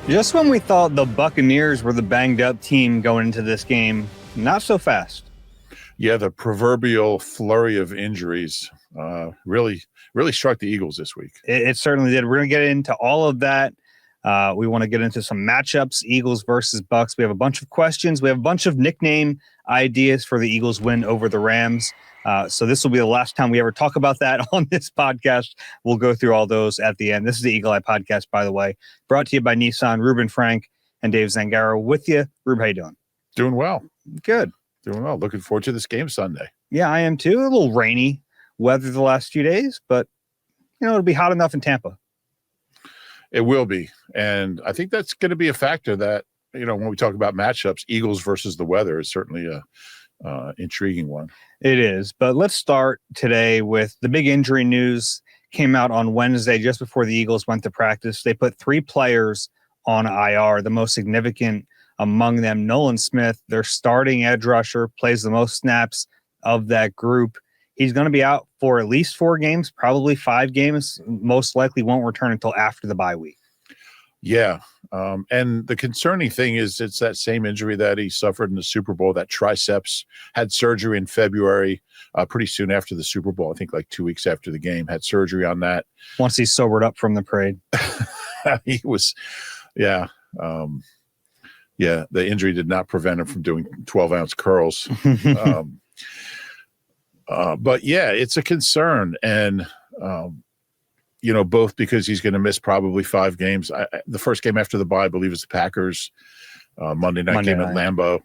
Just when we thought the Buccaneers were the banged-up team going into this game, not so fast. Yeah, the proverbial flurry of injuries really struck the Eagles this week. It certainly did. We're going to get into all of that. We want to get into some matchups, Eagles versus Bucs. We have a bunch of questions. We have a bunch of nickname ideas for the Eagles win over the Rams. So this will be the last time we ever talk about that on this podcast. We'll go through all those at the end. This is the Eagle Eye Podcast, by the way, brought to you by Nissan. Reuben Frank and Dave Zangaro with you. Reuben, how you doing? Doing well. Good. Doing well. Looking forward to this game Sunday. Yeah, I am too. A little rainy weather the last few days, but, it'll be hot enough in Tampa. It will be. And I think that's going to be a factor that, when we talk about matchups, Eagles versus the weather is certainly a intriguing one. It is. But let's start today with the big injury news. Came out on Wednesday just before the Eagles went to practice. They put 3 players on IR, the most significant among them, Nolan Smith, their starting edge rusher, plays the most snaps of that group. He's going to be out for at least 4 games, probably 5 games. Most likely won't return until after the bye week. Yeah. And the concerning thing is it's that same injury that he suffered in the Super Bowl, that triceps, had surgery in February, pretty soon after the Super Bowl. I think like 2 weeks after the game, had surgery on that. Once he's sobered up from the parade. He was, yeah. The injury did not prevent him from doing 12-ounce curls. But yeah, it's a concern. And, both because he's going to miss probably 5 games. The first game after the bye, I believe, is the Packers, Monday night game at Lambeau.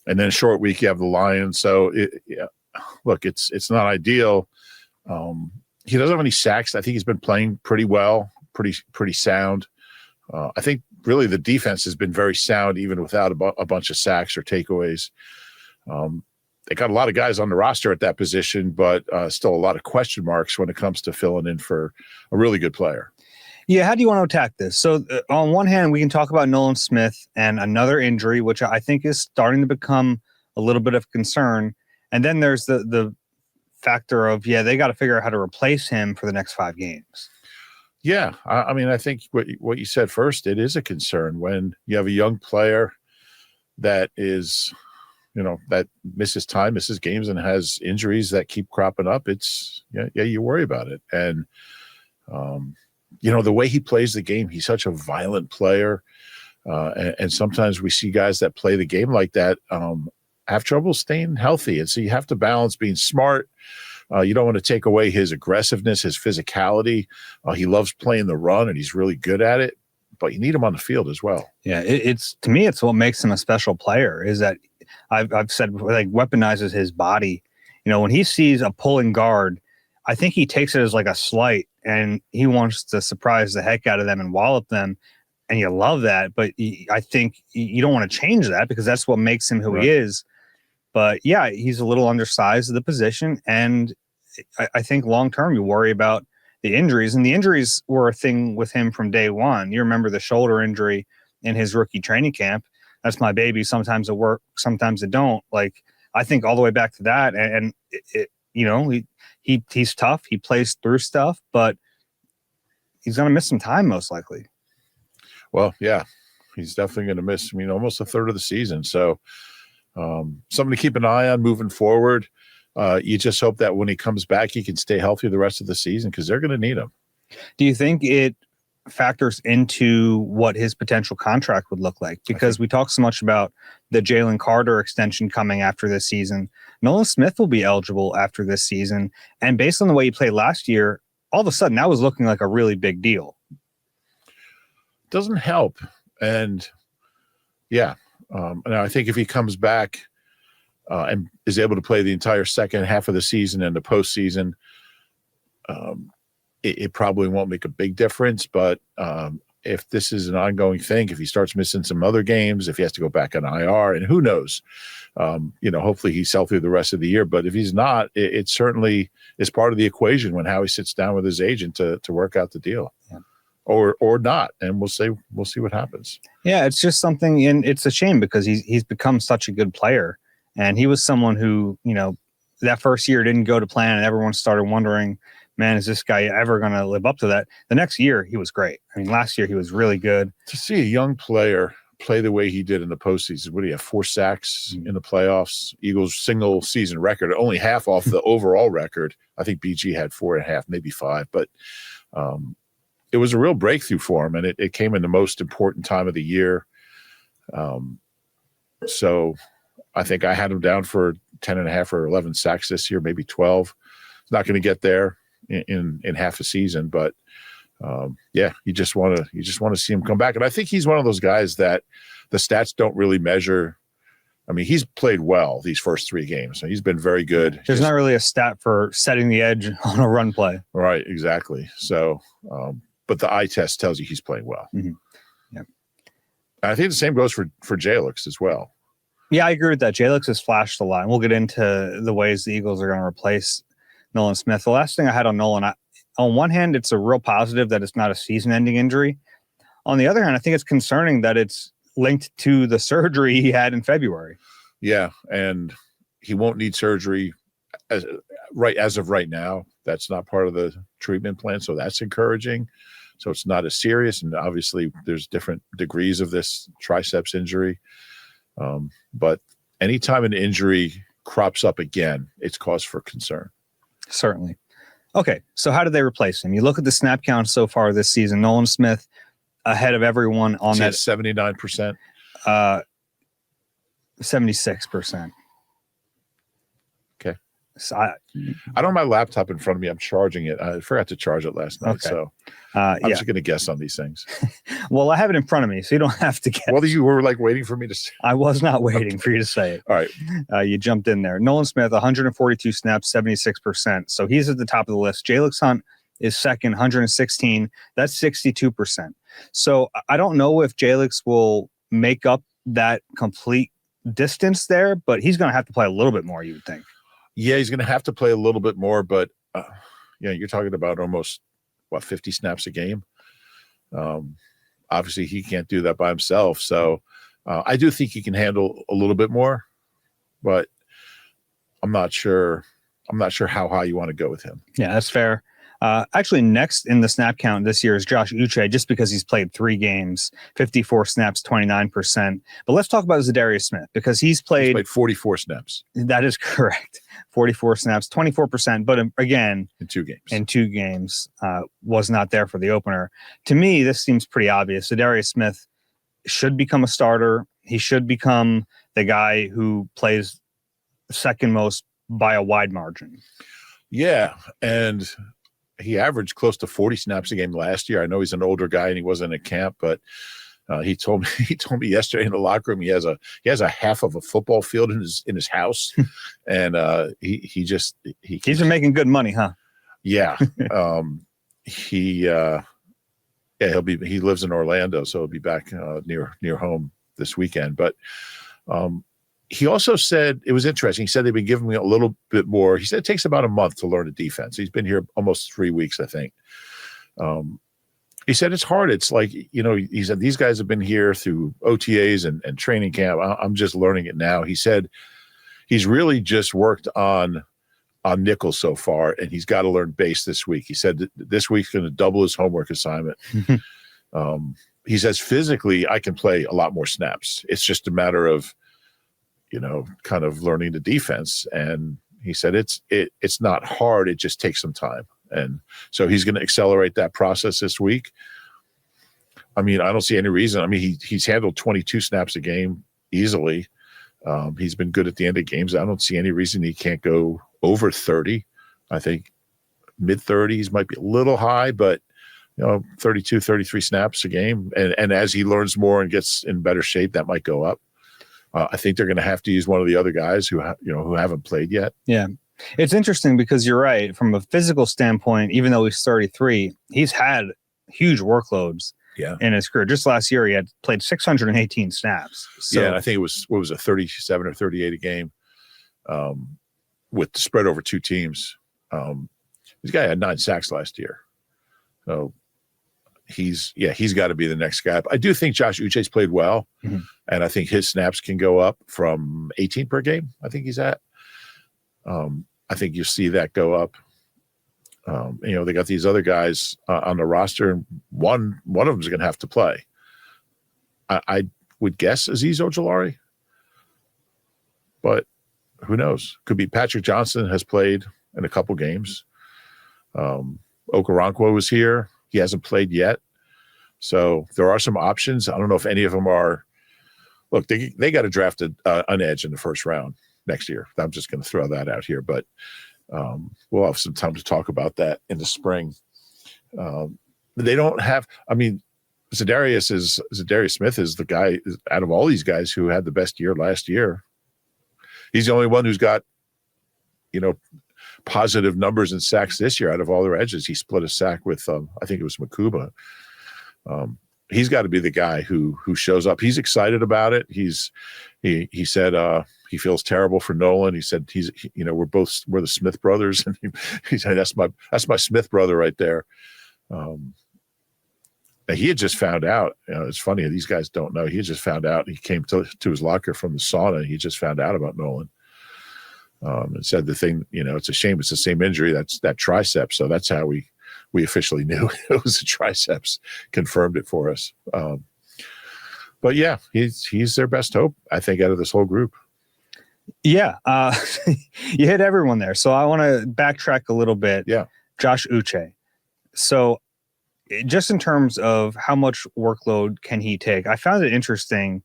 And then a short week, you have the Lions. So, look, it's not ideal. He doesn't have any sacks. I think he's been playing pretty well, pretty sound. I think really the defense has been very sound, even without a bunch of sacks or takeaways. They got a lot of guys on the roster at that position, but still a lot of question marks when it comes to filling in for a really good player. Yeah, how do you want to attack this? So on one hand, we can talk about Nolan Smith and another injury, which I think is starting to become a little bit of concern. And then there's the factor of, they got to figure out how to replace him for the next 5 games. Yeah, I think what you said first, it is a concern when you have a young player that is – that misses time, misses games, and has injuries that keep cropping up. You worry about it. And, the way he plays the game, he's such a violent player. And sometimes we see guys that play the game like that have trouble staying healthy. And so you have to balance being smart. You don't want to take away his aggressiveness, his physicality. He loves playing the run, and he's really good at it. But you need him on the field as well. Yeah, it's to me, it's what makes him a special player is that I've said weaponizes his body. When he sees a pulling guard, I think he takes it as like a slight, and he wants to surprise the heck out of them and wallop them. And you love that, but I think you don't want to change that because that's what makes him who he is. But yeah, he's a little undersized at the position, and I think long term you worry about the injuries, and the injuries were a thing with him from day one. You remember the shoulder injury in his rookie training camp. That's my baby. Sometimes it works, sometimes it don't. Like, I think all the way back to that. And he's tough. He plays through stuff, but he's going to miss some time most likely. Well, yeah, he's definitely going to miss, almost a third of the season. So something to keep an eye on moving forward. You just hope that when he comes back, he can stay healthy the rest of the season because they're going to need him. Do you think it factors into what his potential contract would look like? Because we talk so much about the Jalen Carter extension coming after this season. Nolan Smith will be eligible after this season. And based on the way he played last year, all of a sudden that was looking like a really big deal. Doesn't help. And and I think if he comes back and is able to play the entire second half of the season and the postseason, it probably won't make a big difference. But if this is an ongoing thing, if he starts missing some other games, if he has to go back on IR, and who knows, hopefully he's healthy the rest of the year. But if he's not, it certainly is part of the equation when Howie sits down with his agent to work out the deal. Yeah. Or not, and we'll see what happens. Yeah, it's just something, and it's a shame because he's become such a good player, and he was someone who that first year didn't go to plan, and everyone started wondering man, is this guy ever going to live up to that? The next year, he was great. I mean, last year he was really good. To see a young player play the way he did in the postseason, what do you have, 4 sacks in the playoffs? Eagles single season record, only half off the overall record. I think BG had 4.5, maybe 5, but it was a real breakthrough for him, and it came in the most important time of the year. So I think I had him down for 10.5 or 11 sacks this year, maybe 12. It's not going to get there in half a season, but you just want to see him come back. And I think he's one of those guys that the stats don't really measure. I mean, he's played well these first 3 games. So he's been very good. There's not really a stat for setting the edge on a run play. Right, exactly. So, but the eye test tells you he's playing well. Mm-hmm. Yeah. I think the same goes for Jalix as well. Yeah, I agree with that. Jalix has flashed a lot, and we'll get into the ways the Eagles are going to replace Nolan Smith. The last thing I had on Nolan, on one hand, it's a real positive that it's not a season-ending injury. On the other hand, I think it's concerning that it's linked to the surgery he had in February. Yeah, and he won't need surgery as of right now. That's not part of the treatment plan, so that's encouraging. So it's not as serious, and obviously there's different degrees of this triceps injury. But anytime an injury crops up again, it's cause for concern. Certainly. Okay, so how did they replace him? You look at the snap count so far this season. Nolan Smith ahead of everyone on that 79%. 76%. Okay. So I don't have my laptop in front of me. I'm charging it. I forgot to charge it last night. Okay. So I'm just going to guess on these things. Well, I have it in front of me, so you don't have to guess. Well, you were like waiting for me to say. I was not waiting for you to say it. All right. You jumped in there. Nolan Smith, 142 snaps, 76%. So he's at the top of the list. Jalix Hunt is second, 116. That's 62%. So I don't know if Jalix will make up that complete distance there, but he's going to have to play a little bit more, you would think. Yeah, he's going to have to play a little bit more, but you're talking about almost 50 snaps a game. Obviously, he can't do that by himself. So I do think he can handle a little bit more, but I'm not sure. I'm not sure how high you want to go with him. Yeah, that's fair. Actually, next in the snap count this year is Josh Uche, just because he's played 3 games, 54 snaps, 29%. But let's talk about Zangaro Smith, because he's played 44 snaps. That is correct. 44 snaps, 24%. But again, in 2 games, was not there for the opener. To me, this seems pretty obvious. Zangaro Smith should become a starter. He should become the guy who plays second most by a wide margin. Yeah, and he averaged close to 40 snaps a game last year. I know he's an older guy and he wasn't at camp, but he told me yesterday in the locker room he has a half of a football field in his house, and he's been making good money, huh? Yeah, he lives in Orlando, so he'll be back near home this weekend. But he also said it was interesting. He said they've been giving me a little bit more. He said it takes about a month to learn the defense. He's been here almost 3 weeks, I think. He said it's hard. It's like, he said these guys have been here through OTAs and training camp. I'm just learning it now. He said he's really just worked on nickel so far, and he's got to learn base this week. He said this week's going to double his homework assignment. He says physically I can play a lot more snaps. It's just a matter of kind of learning the defense. And he said it's not hard. It just takes some time. And so he's going to accelerate that process this week. I mean, I don't see any reason. I mean, he's handled 22 snaps a game easily. He's been good at the end of games. I don't see any reason he can't go over 30. I think mid-30s might be a little high, but 32, 33 snaps a game. And as he learns more and gets in better shape, that might go up. I think they're going to have to use one of the other guys who haven't played yet. Yeah. It's interesting because you're right. From a physical standpoint, even though he's 33, he's had huge workloads in his career. Just last year, he had played 618 snaps. So, and I think it was, 37 or 38 a game with spread over 2 teams. This guy had 9 sacks last year. So he's got to be the next guy. But I do think Josh Uche's played well, and I think his snaps can go up from 18 per game. I think he's at. I think you see that go up. They got these other guys on the roster, and one of them is going to have to play. I would guess Azeez Ojulari, but who knows? Could be Patrick Johnson has played in a couple games. Okoronkwo was here. He hasn't played yet. So there are some options. I don't know if any of them are. Look, they got to draft an edge in the first round next year. I'm just going to throw that out here, but we'll have some time to talk about that in the spring. They don't have. I mean, Zadarius Smith is the guy out of all these guys who had the best year last year. He's the only one who's got, positive numbers in sacks this year out of all their edges. He split a sack with, I think it was Makuba. He's got to be the guy who shows up. He's excited about it. He said he feels terrible for Nolan. He said we're the Smith brothers, and he said that's my Smith brother right there. He had just found out. It's funny, these guys don't know. He had just found out. He came to his locker from the sauna, and he just found out about Nolan. And said the thing, it's a shame. It's the same injury. That's that tricep. So that's how we officially knew it was a triceps. Confirmed it for us. But yeah, he's their best hope, I think, out of this whole group. Yeah, you hit everyone there. So I want to backtrack a little bit. Yeah, Josh Uche. So just in terms of how much workload can he take, I found it interesting.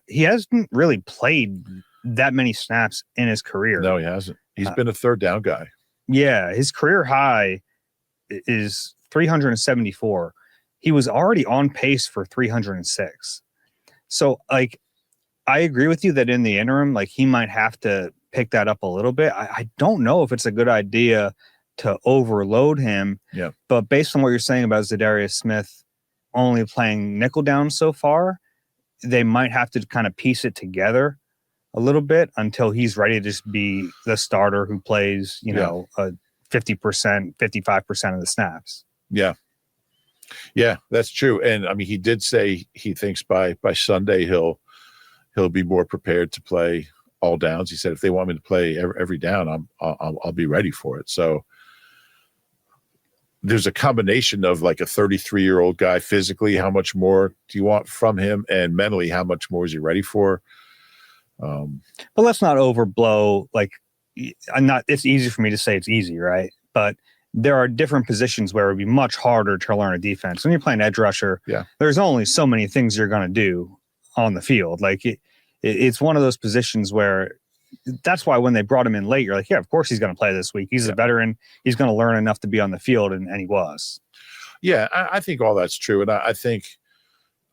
He hasn't really played that many snaps in his career. No, he hasn't. He's been a third down guy. Yeah, his career high is 374. He was already on pace for 306. So, I agree with you that in the interim, he might have to pick that up a little bit. I don't know if it's a good idea to overload him. Yeah. But based on what you're saying about Zadarius Smith only playing nickel down so far, they might have to kind of piece it together a little bit until he's ready to just be the starter who plays, 50%, 55% of the snaps. Yeah. Yeah, that's true. And I mean, he did say he thinks by Sunday he'll be more prepared to play all downs. He said, if they want me to play every down, I'll be ready for it. So there's a combination of a 33-year-old guy physically, how much more do you want from him, and mentally, how much more is he ready for? But let's not overblow. It's easy for me to say it's easy, right? But there are different positions where it would be much harder to learn a defense. When you're playing edge rusher, there's only so many things you're going to do on the field. It's one of those positions where that's why when they brought him in late, you're like, yeah, of course he's going to play this week. He's a veteran. He's going to learn enough to be on the field, and he was. Yeah, I think all that's true. And I think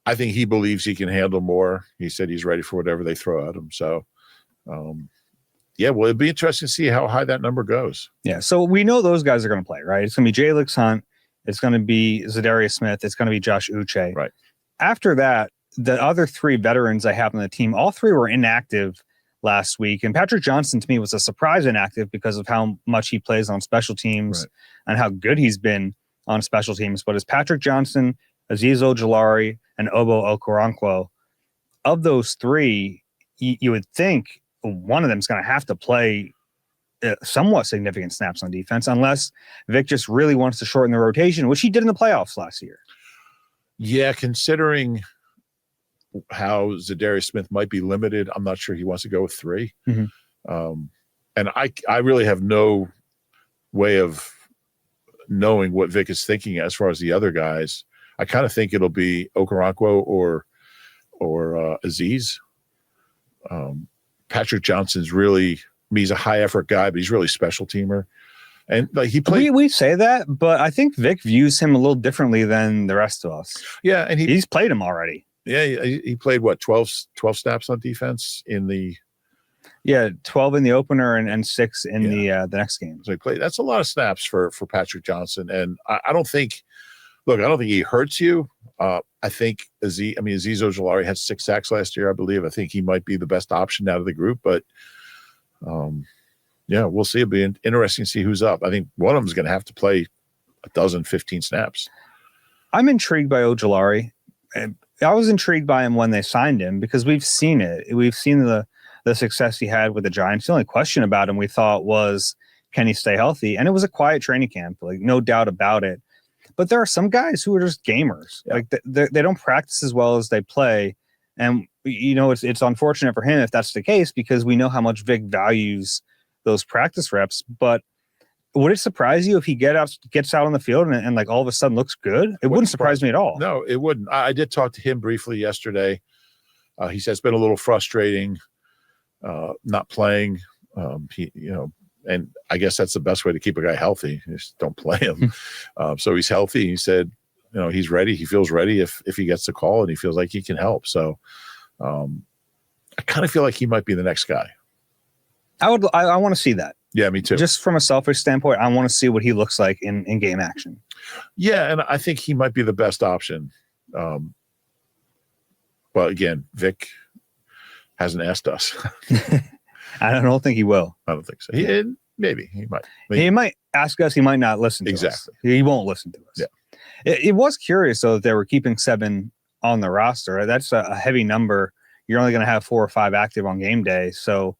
he believes he can handle more. He said he's ready for whatever they throw at him. So, well, it'd be interesting to see how high that number goes. Yeah, so we know those guys are going to play, right? It's going to be Jalix Hunt. It's going to be Zadarius Smith. It's going to be Josh Uche. Right. After that, the other three veterans I have on the team, all three were inactive last week. And Patrick Johnson, to me, was a surprise inactive because of how much he plays on special teams and how good he's been on special teams. But it's Patrick Johnson, Azeez Ojulari, and Obo Okoronkwo. Of those three, you would think one of them is going to have to play somewhat significant snaps on defense, unless Vic just really wants to shorten the rotation, which he did in the playoffs last year. Yeah, considering how Zadarius Smith might be limited, I'm not sure he wants to go with three. Mm-hmm. And I really have no way of knowing what Vic is thinking as far as the other guys. I kind of think it'll be Okoronkwo or Azeez. Patrick Johnson's really, he's a high effort guy, but he's really special teamer. And he played. We say that, but I think Vic views him a little differently than the rest of us. Yeah, and he's played him already. Yeah, he played 12 snaps on defense in the. Yeah, 12 in the opener and 6 in the next game. So he played. That's a lot of snaps for Patrick Johnson, and I don't think. Look, I don't think he hurts you. I think Azeez Ojulari had 6 sacks last year, I believe. I think he might be the best option out of the group, but we'll see. It'll be interesting to see who's up. I think one of them is going to have to play 15 snaps. I'm intrigued by Ojulari. I was intrigued by him when they signed him because we've seen it. We've seen the success he had with the Giants. The only question about him we thought was, can he stay healthy? And it was a quiet training camp, like no doubt about it. But there are some guys who are just gamers. Yeah. Like they don't practice as well as they play. And, it's unfortunate for him if that's the case, because we know how much Vic values those practice reps. But would it surprise you if he gets out on the field and like all of a sudden looks good? It wouldn't surprise me at all. No, it wouldn't. I did talk to him briefly yesterday. He said it's been a little frustrating not playing. And I guess that's the best way to keep a guy healthy. Just don't play him. So he's healthy. He said, he's ready. He feels ready if he gets the call and he feels like he can help. So I kind of feel like he might be the next guy. I want to see that. Yeah, me too. Just from a selfish standpoint, I want to see what he looks like in game action. Yeah, and I think he might be the best option. But again, Vic hasn't asked us. I don't think he will. I don't think so. Maybe he might. He might ask us. He might not listen to us. Exactly. He won't listen to us. Yeah. It was curious, though, that they were keeping 7 on the roster. That's a heavy number. You're only going to have 4 or 5 active on game day. So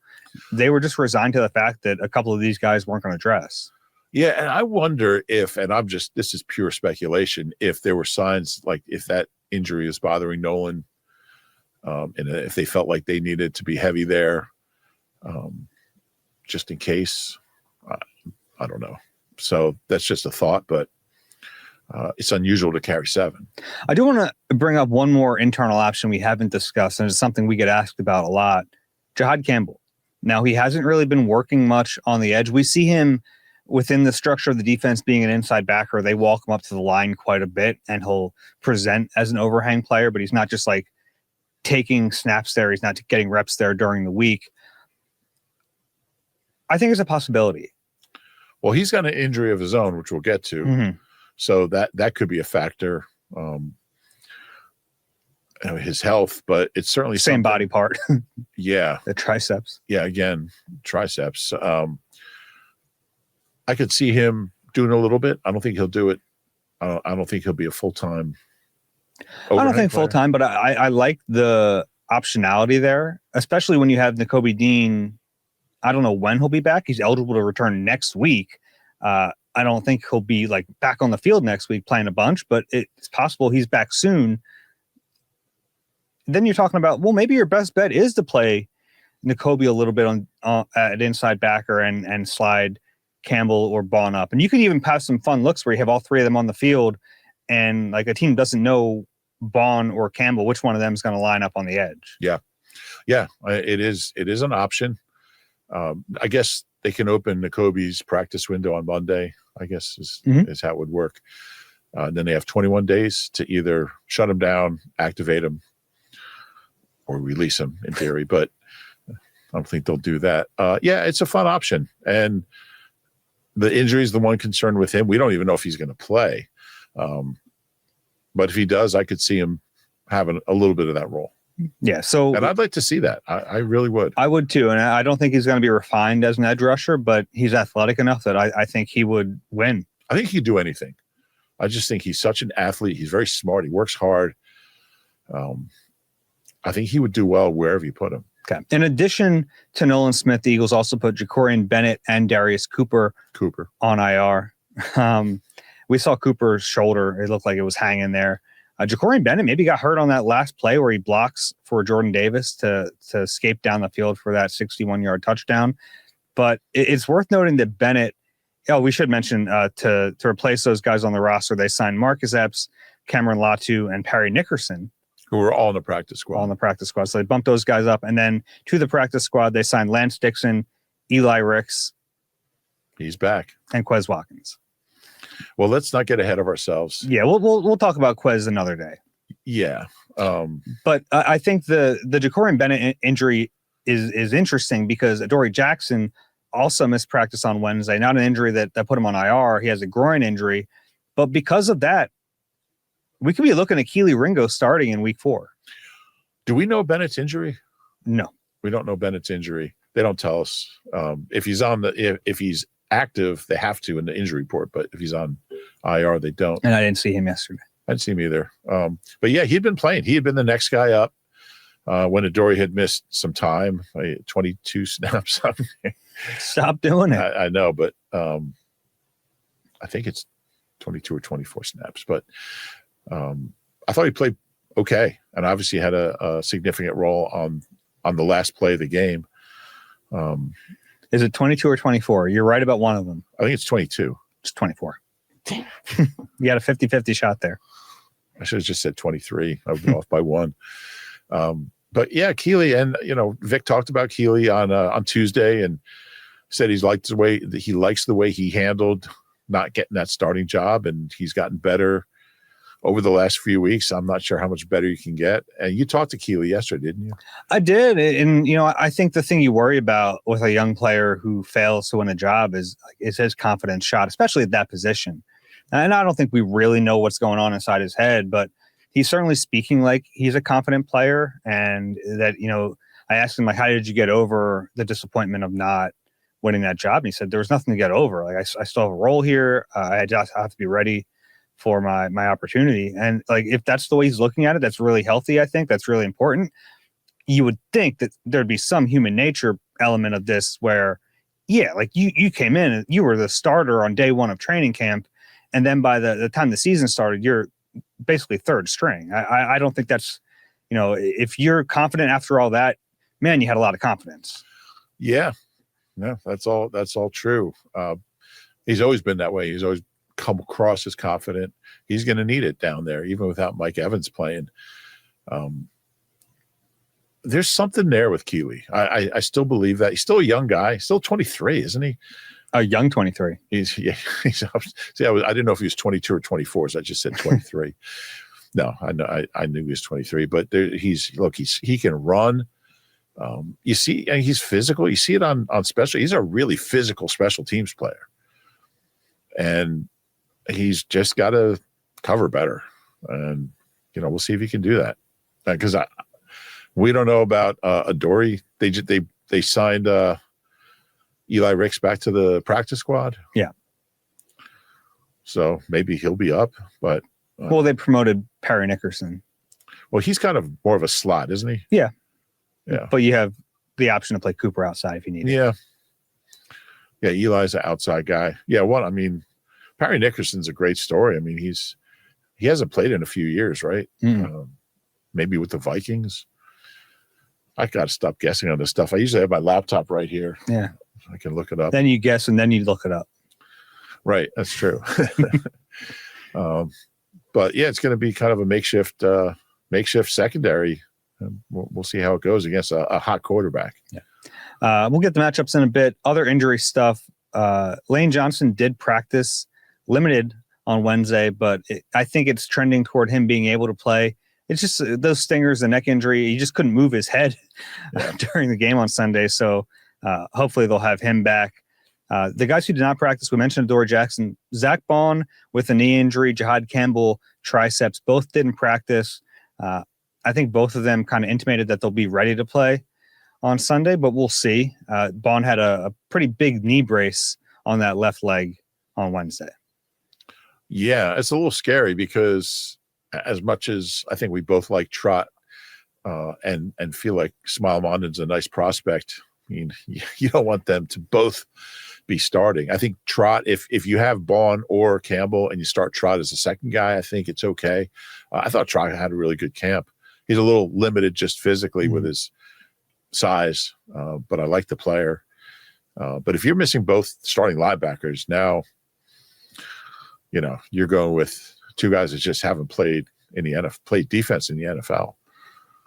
they were just resigned to the fact that a couple of these guys weren't going to dress. Yeah, and I wonder if, this is pure speculation, if there were signs, like if that injury is bothering Nolan, and if they felt like they needed to be heavy there, just in case. I don't know. So that's just a thought, but it's unusual to carry 7. I do want to bring up one more internal option we haven't discussed, and it's something we get asked about a lot. Jahad Campbell. Now, he hasn't really been working much on the edge. We see him within the structure of the defense being an inside backer. They walk him up to the line quite a bit, and he'll present as an overhang player, but he's not just like taking snaps there. He's not getting reps there during the week. I think it's a possibility. Well, he's got an injury of his own, which we'll get to. Mm-hmm. So that could be a factor. His health, but it's certainly same body part. Yeah. The triceps. Yeah. Again, triceps. I could see him doing a little bit. I don't think he'll do it. I don't think he'll be a full-time. I don't think full-time, but I like the optionality there, especially when you have Nakobe Dean. I don't know when he'll be back. He's eligible to return next week. I don't think he'll be like back on the field next week playing a bunch, but it's possible he's back soon. Then you're talking about, well, maybe your best bet is to play Nakobe a little bit on at inside backer and slide Campbell or Bond up. And you could even pass some fun looks where you have all 3 of them on the field and like a team doesn't know Bond or Campbell, which one of them is going to line up on the edge. Yeah. Yeah. It is an option. I guess they can open Nakobe's practice window on Monday, I guess is how it would work. Then they have 21 days to either shut him down, activate him, or release him in theory, but I don't think they'll do that. Yeah, it's a fun option. And the injury is the one concern with him. We don't even know if he's going to play. But if he does, I could see him having a little bit of that role. Yeah. So, and I'd like to see that. I really would. I would too. And I don't think he's going to be refined as an edge rusher, but he's athletic enough that I think he would win. I think he'd do anything. I just think he's such an athlete. He's very smart. He works hard. I think he would do well wherever you put him. Okay. In addition to Nolan Smith, the Eagles also put Jacorian Bennett and Darius Cooper on IR. We saw Cooper's shoulder. It looked like it was hanging there. Jacorian Bennett maybe got hurt on that last play where he blocks for Jordan Davis to escape down the field for that 61-yard touchdown. But it's worth noting that Bennett, we should mention to replace those guys on the roster, they signed Marcus Epps, Cameron Latu, and Perry Nickerson. Who were all in the practice squad. All in the practice squad. So they bumped those guys up. And then to the practice squad, they signed Lance Dixon, Eli Ricks. He's back. And Quez Watkins. Well, let's not get ahead of ourselves. Yeah, we'll talk about Quez another day. Yeah. But I think the Jacorian Bennett injury is interesting because Adoree Jackson also missed practice on Wednesday. Not an injury that put him on IR. He has a groin injury. But because of that, we could be looking at Kelee Ringo starting in week 4. Do we know Bennett's injury? No. We don't know Bennett's injury. They don't tell us. If he's active, they have to in the injury report, but if he's on IR, they don't. And I didn't see him yesterday. I didn't see him either. But yeah, he'd been playing. He had been the next guy up. when Adoree had missed some time, 22 snaps. Stop doing it. I know, but I think it's 22 or 24 snaps. But I thought he played okay, and obviously had a significant role on the last play of the game. Is it 22 or 24? You're right about one of them. I think it's 22. It's 24. You got a 50-50 shot there. I should have just said 23. I was off by one. But yeah, Kelee, and Vic talked about Kelee on Tuesday and said he likes the way he handled not getting that starting job, and he's gotten better over the last few weeks. I'm not sure how much better you can get. And you talked to Kelee yesterday, didn't you? I did. And, I think the thing you worry about with a young player who fails to win a job is his confidence shot, especially at that position. And I don't think we really know what's going on inside his head, but he's certainly speaking like he's a confident player. And that, I asked him, like, how did you get over the disappointment of not winning that job? And he said, there was nothing to get over. Like, I still have a role here. I just have to be ready for my opportunity. And like, if that's the way he's looking at it, that's really healthy. I think that's really important. You would think that there'd be some human nature element of this where, yeah, like you came in and you were the starter on day one of training camp. And then by the time the season started, you're basically third string. I don't think that's, if you're confident after all that, man, you had a lot of confidence. Yeah, no, that's all true. He's always been that way. He's always come across as confident. He's going to need it down there, even without Mike Evans playing. There's something there with Kelee. I still believe that. He's still a young guy, still 23, isn't he? A young 23. He's up. See, I didn't know if he was 22 or 24, so I just said 23. No, I knew he was 23, but he can run. You see, and he's physical. You see it on special. He's a really physical special teams player. And he's just got to cover better. And, we'll see if he can do that. Because we don't know about Adoree. They signed Eli Ricks back to the practice squad. Yeah. So maybe he'll be up. But well, they promoted Perry Nickerson. Well, he's kind of more of a slot, isn't he? Yeah. Yeah. But you have the option to play Cooper outside if you need it. Yeah. Yeah, Eli's an outside guy. Yeah, Perry Nickerson's a great story. I mean, he hasn't played in a few years, right? Maybe with the Vikings. I got to stop guessing on this stuff. I usually have my laptop right here. Yeah. I can look it up. Then you guess and then you look it up. Right. That's true. But yeah, it's going to be kind of a makeshift secondary. We'll see how it goes against a hot quarterback. Yeah. We'll get the matchups in a bit. Other injury stuff. Lane Johnson did practice limited on Wednesday, but I think it's trending toward him being able to play. It's just those stingers, the neck injury. He just couldn't move his head during the game on Sunday. So hopefully they'll have him back. The guys who did not practice, we mentioned Adoree Jackson, Zach Bond with a knee injury, Jihad Campbell triceps, both didn't practice. I think both of them kind of intimated that they'll be ready to play on Sunday, but we'll see. Bond had a pretty big knee brace on that left leg on Wednesday. Yeah, it's a little scary because as much as I think we both like Trot and feel like Smile Mondon's a nice prospect, I mean, you don't want them to both be starting. I think Trot, if you have Bond or Campbell and you start Trot as a second guy, I think it's okay. I thought Trot had a really good camp. He's a little limited just physically with his size, but I like the player. But if you're missing both starting linebackers now, you're going with two guys that just haven't played in the NFL, played defense in the NFL.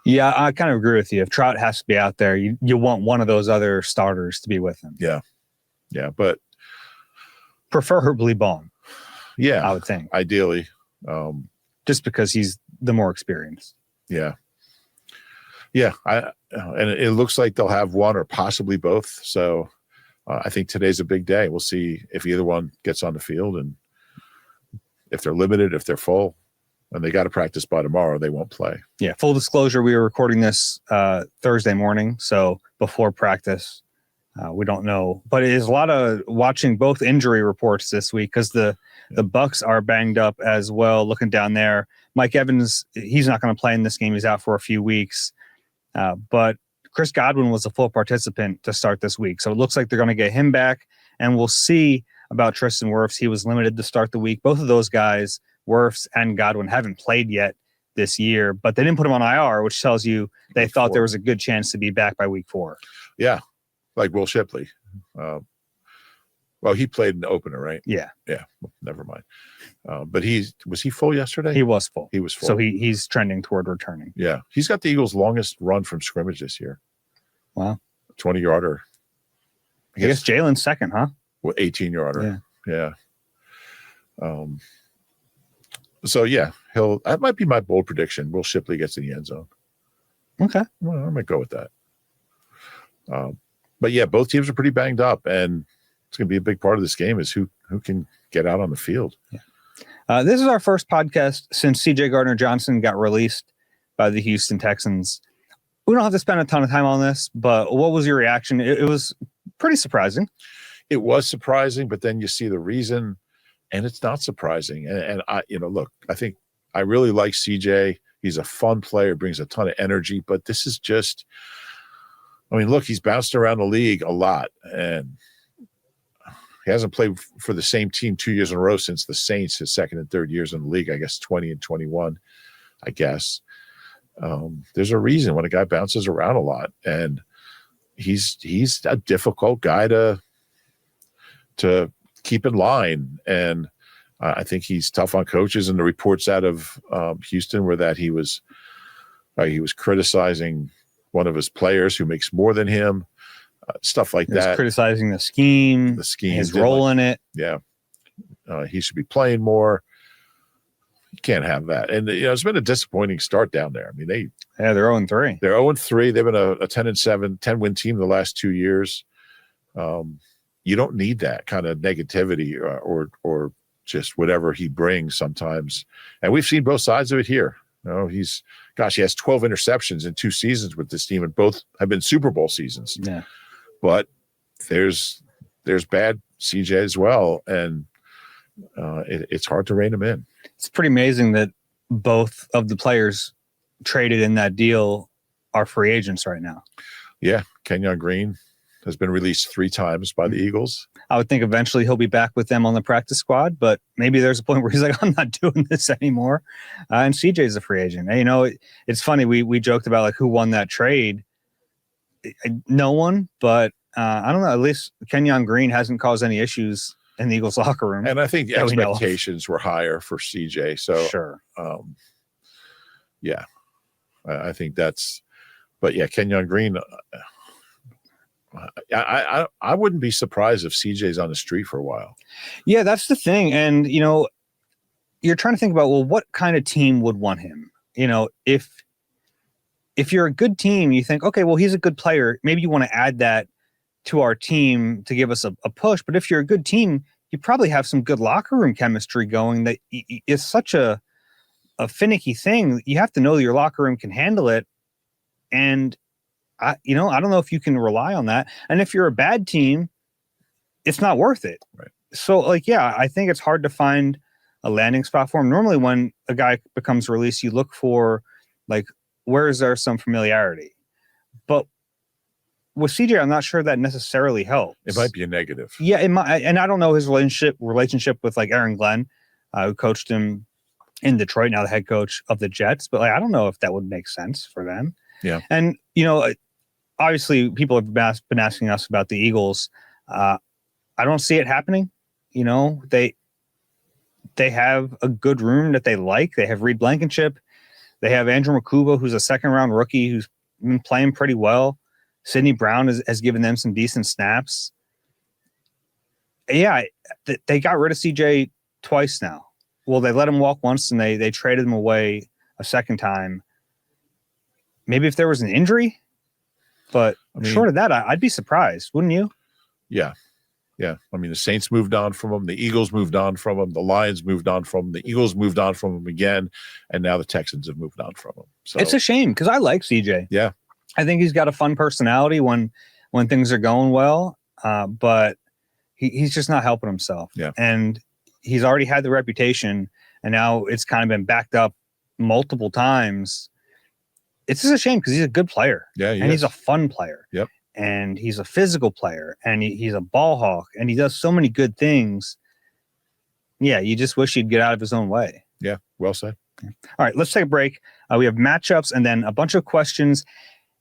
Yeah, I kind of agree with you. If Trout has to be out there, you want one of those other starters to be with him. Yeah. Yeah, but preferably Bond. Yeah, I would think. Ideally. Just because he's the more experienced. Yeah. Yeah, and it looks like they'll have one or possibly both. So I think today's a big day. We'll see if either one gets on the field and if they're limited, if they're full, and they got to practice by tomorrow, they won't play. Yeah, full disclosure, we were recording this Thursday morning, so before practice. We don't know. But it is a lot of watching both injury reports this week because the Bucs are banged up as well. Looking down there, Mike Evans, he's not going to play in this game. He's out for a few weeks. But Chris Godwin was a full participant to start this week. So it looks like they're going to get him back. And we'll see about Tristan Wirfs. He was limited to start the week. Both of those guys, Wirfs and Godwin, haven't played yet this year, but they didn't put him on IR, which tells you they thought there was a good chance to be back by week 4. Yeah, like Will Shipley. Well, he played in the opener, right? Yeah. Yeah, never mind. But was he full yesterday? He was full. He was full. So he's trending toward returning. Yeah. He's got the Eagles' longest run from scrimmage this year. Wow. 20-yarder. I guess Jalen's second, huh? Well, 18-yarder. Yeah. So, yeah, that might be my bold prediction. Will Shipley gets in the end zone. Okay. Well, I might go with that. But, yeah, both teams are pretty banged up, and it's going to be a big part of this game is who can get out on the field. Yeah. This is our first podcast since CJ Gardner-Johnson got released by the Houston Texans. We don't have to spend a ton of time on this, but what was your reaction? It was pretty surprising. It was surprising, but then you see the reason, and it's not surprising. And I, look, I think I really like CJ. He's a fun player, brings a ton of energy, but this is just, look, he's bounced around the league a lot, and he hasn't played for the same team 2 years in a row since the Saints, his second and third years in the league, I guess 20 and 21, I guess. There's a reason when a guy bounces around a lot, and he's a difficult guy to keep in line. And I think he's tough on coaches. And the reports out of Houston were that he was criticizing one of his players who makes more than him, stuff like that. Criticizing the scheme, his role in it. Yeah, he should be playing more. You can't have that. And it's been a disappointing start down there. They're 0-3. They're 0-3. They've been a 10-7, 10-win team the last 2 years. You don't need that kind of negativity or just whatever he brings sometimes. And we've seen both sides of it here. He has 12 interceptions in 2 seasons with this team, and both have been Super Bowl seasons. Yeah. But there's bad CJ as well, and it's hard to rein him in. It's pretty amazing that both of the players traded in that deal are free agents right now. Yeah, Kenyon Green has been released 3 times by the Eagles. I would think eventually he'll be back with them on the practice squad, but maybe there's a point where he's like, I'm not doing this anymore. And CJ's a free agent. And, it's funny. We joked about like who won that trade. No one, but I don't know. At least Kenyon Green hasn't caused any issues in the Eagles locker room. And I think the expectations were higher for CJ. So, sure. Yeah, I think that's, but yeah, Kenyon Green, I wouldn't be surprised if CJ's on the street for a while. Yeah, that's the thing. And, you're trying to think about, well, what kind of team would want him? If you're a good team, you think, okay, well, he's a good player. Maybe you want to add that to our team to give us a push. But if you're a good team, you probably have some good locker room chemistry going. That is such a finicky thing. You have to know that your locker room can handle it. And I don't know if you can rely on that. And if you're a bad team, it's not worth it. Right. So I think it's hard to find a landing spot for him. Normally when a guy becomes released, you look for where is there some familiarity? But with CJ, I'm not sure that necessarily helps. It might be a negative. Yeah, it might. And I don't know his relationship with Aaron Glenn, who coached him in Detroit, now the head coach of the Jets. But I don't know if that would make sense for them. Yeah. And, obviously people have been asking us about the Eagles. I don't see it happening. They have a good room that they like. They have Reed Blankenship. They have Andrew Makuba, who's a second-round rookie who's been playing pretty well. Sidney Brown has given them some decent snaps. Yeah, they got rid of CJ twice now. Well, they let him walk once, and they traded him away a second time. Maybe if there was an injury, but short of that, I'd be surprised, wouldn't you? Yeah. Yeah. The Saints moved on from him. The Eagles moved on from him. The Lions moved on from him. The Eagles moved on from him again. And now the Texans have moved on from him. So it's a shame because I like CJ. Yeah. I think he's got a fun personality when things are going well. But he's just not helping himself. Yeah. And he's already had the reputation, and now it's kind of been backed up multiple times. it's just a shame because he's a good player. Yeah, he's a fun player. Yep. And he's a physical player, and he's a ball hawk, and he does so many good things. Yeah, you just wish he'd get out of his own way. Yeah, well said. All right, let's take a break. We have matchups and then a bunch of questions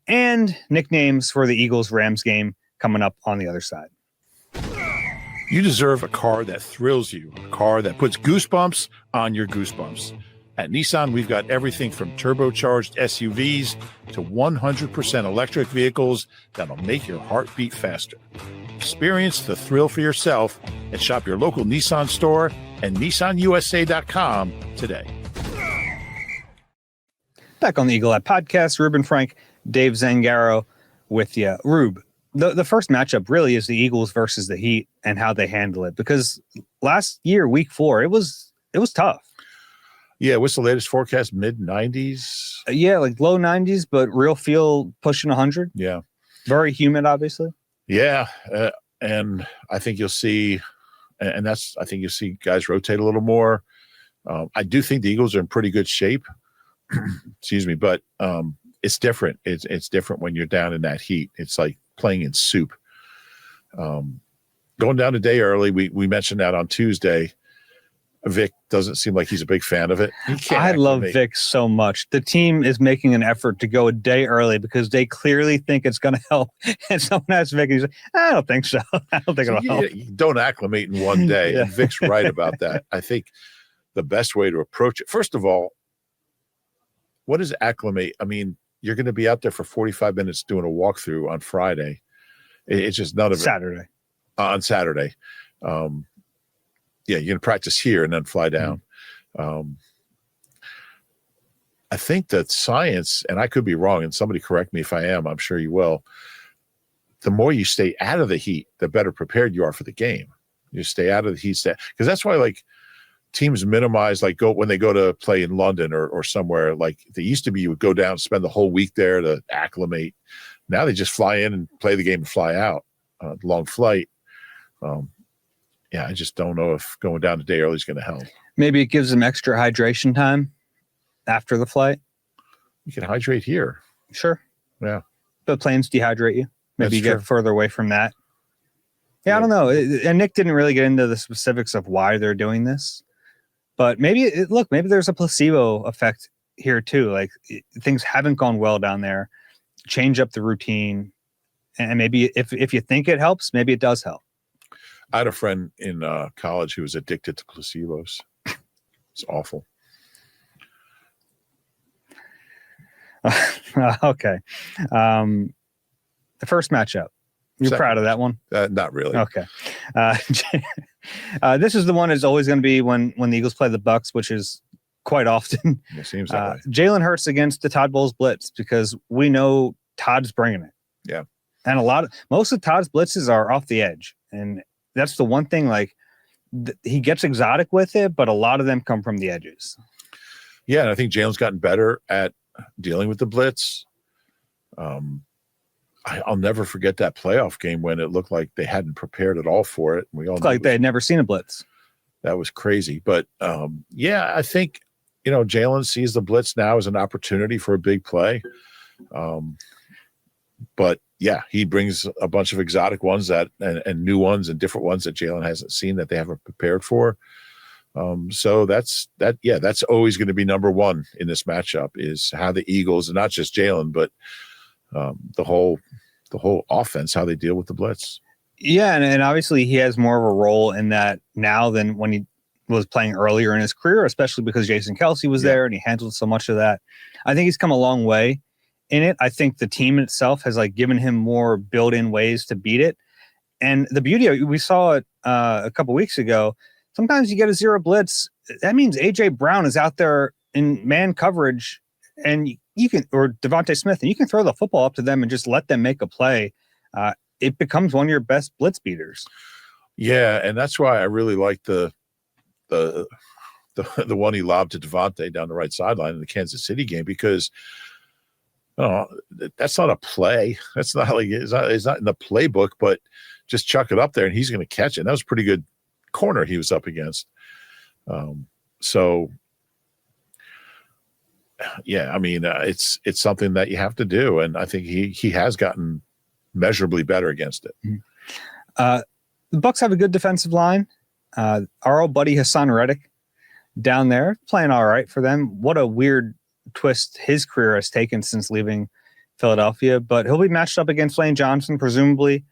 and nicknames for the Eagles-Rams game coming up on the other side. You deserve a car that thrills you, a car that puts goosebumps on your goosebumps. At Nissan, we've got everything from turbocharged SUVs to 100% electric vehicles that'll make your heart beat faster. Experience the thrill for yourself and shop your local Nissan store and NissanUSA.com today. Back on the Eagle Eye Podcast, Reuben Frank, Dave Zangaro with you. Rube, the first matchup really is the Eagles versus the Heat and how they handle it, because last year, week 4, it was tough. Yeah, what's the latest forecast? Mid-90s? Yeah, like low 90s, but real feel pushing 100. Yeah. Very humid, obviously. Yeah, and I think you'll see, I think you'll see guys rotate a little more. I do think the Eagles are in pretty good shape. Excuse me, but it's different. It's different when you're down in that heat. It's like playing in soup. Going down a day early, we mentioned that on Tuesday. Vic doesn't seem like he's a big fan of it. I love Vic so much. The team is making an effort to go a day early because they clearly think it's going to help. And someone asks Vic, he's like, I don't think so. I don't think it'll help. You don't acclimate in one day. Yeah. And Vic's right about that. I think the best way to approach it, first of all, what is acclimate? I mean, you're going to be out there for 45 minutes doing a walkthrough on Friday. It's just none of Saturday. It. On Saturday. Yeah, you're going to practice here and then fly down. I think that science, and I could be wrong, and somebody correct me if I am, I'm sure you will, the more you stay out of the heat, the better prepared you are for the game. You stay out of the heat, because that's why, like, teams minimize, like, when they go to play in London or somewhere, like they used to be, you would go down, spend the whole week there to acclimate. Now they just fly in and play the game and fly out. Long flight. Yeah, I just don't know if going down a day early is going to help. Maybe it gives them extra hydration time after the flight. You can hydrate here. Sure. Yeah. But planes dehydrate you. Maybe you get further away from that. Yeah, I don't know. And Nick didn't really get into the specifics of why they're doing this. But maybe there's a placebo effect here too. Like things haven't gone well down there. Change up the routine. And maybe if you think it helps, maybe it does help. I had a friend in college who was addicted to placebos. It's awful. Okay. The first matchup. You're proud of that one? Not really. Okay. This is the one that's always going to be when the Eagles play the Bucs, which is quite often. It seems that way. Jalen Hurts against the Todd Bowles blitz, because we know Todd's bringing it. Yeah. And most of Todd's blitzes are off the edge. And that's the one thing, like, he gets exotic with it, but a lot of them come from the edges. Yeah, and I think Jalen's gotten better at dealing with the blitz. I'll never forget that playoff game when it looked like they hadn't prepared at all for it. We all looked like they had never seen a blitz. That was crazy. But, yeah, I think, Jalen sees the blitz now as an opportunity for a big play. But, yeah, he brings a bunch of exotic ones and new ones and different ones that Jalen hasn't seen that they haven't prepared for. So that's always going to be number one in this matchup, is how the Eagles, and not just Jalen, but the whole offense, how they deal with the blitz. Yeah, and obviously he has more of a role in that now than when he was playing earlier in his career, especially because Jason Kelce was there and he handled so much of that. I think he's come a long way in it. I think the team itself has given him more built-in ways to beat it. And the beauty of it, we saw it a couple weeks ago. Sometimes you get a zero blitz. That means A.J. Brown is out there in man coverage, and you can, or Devontae Smith, and you can throw the football up to them and just let them make a play. It becomes one of your best blitz beaters. Yeah, and that's why I really like the one he lobbed to Devontae down the right sideline in the Kansas City game, because that's not a play. That's not it's not in the playbook, but just chuck it up there and he's going to catch it. And that was a pretty good corner he was up against. So Yeah, I mean, it's something that you have to do, and I think he has gotten measurably better against it. The Bucs have a good defensive line. Our old buddy Hassan Reddick down there playing all right for them. What a weird twist his career has taken since leaving Philadelphia, but he'll be matched up against Lane Johnson, presumably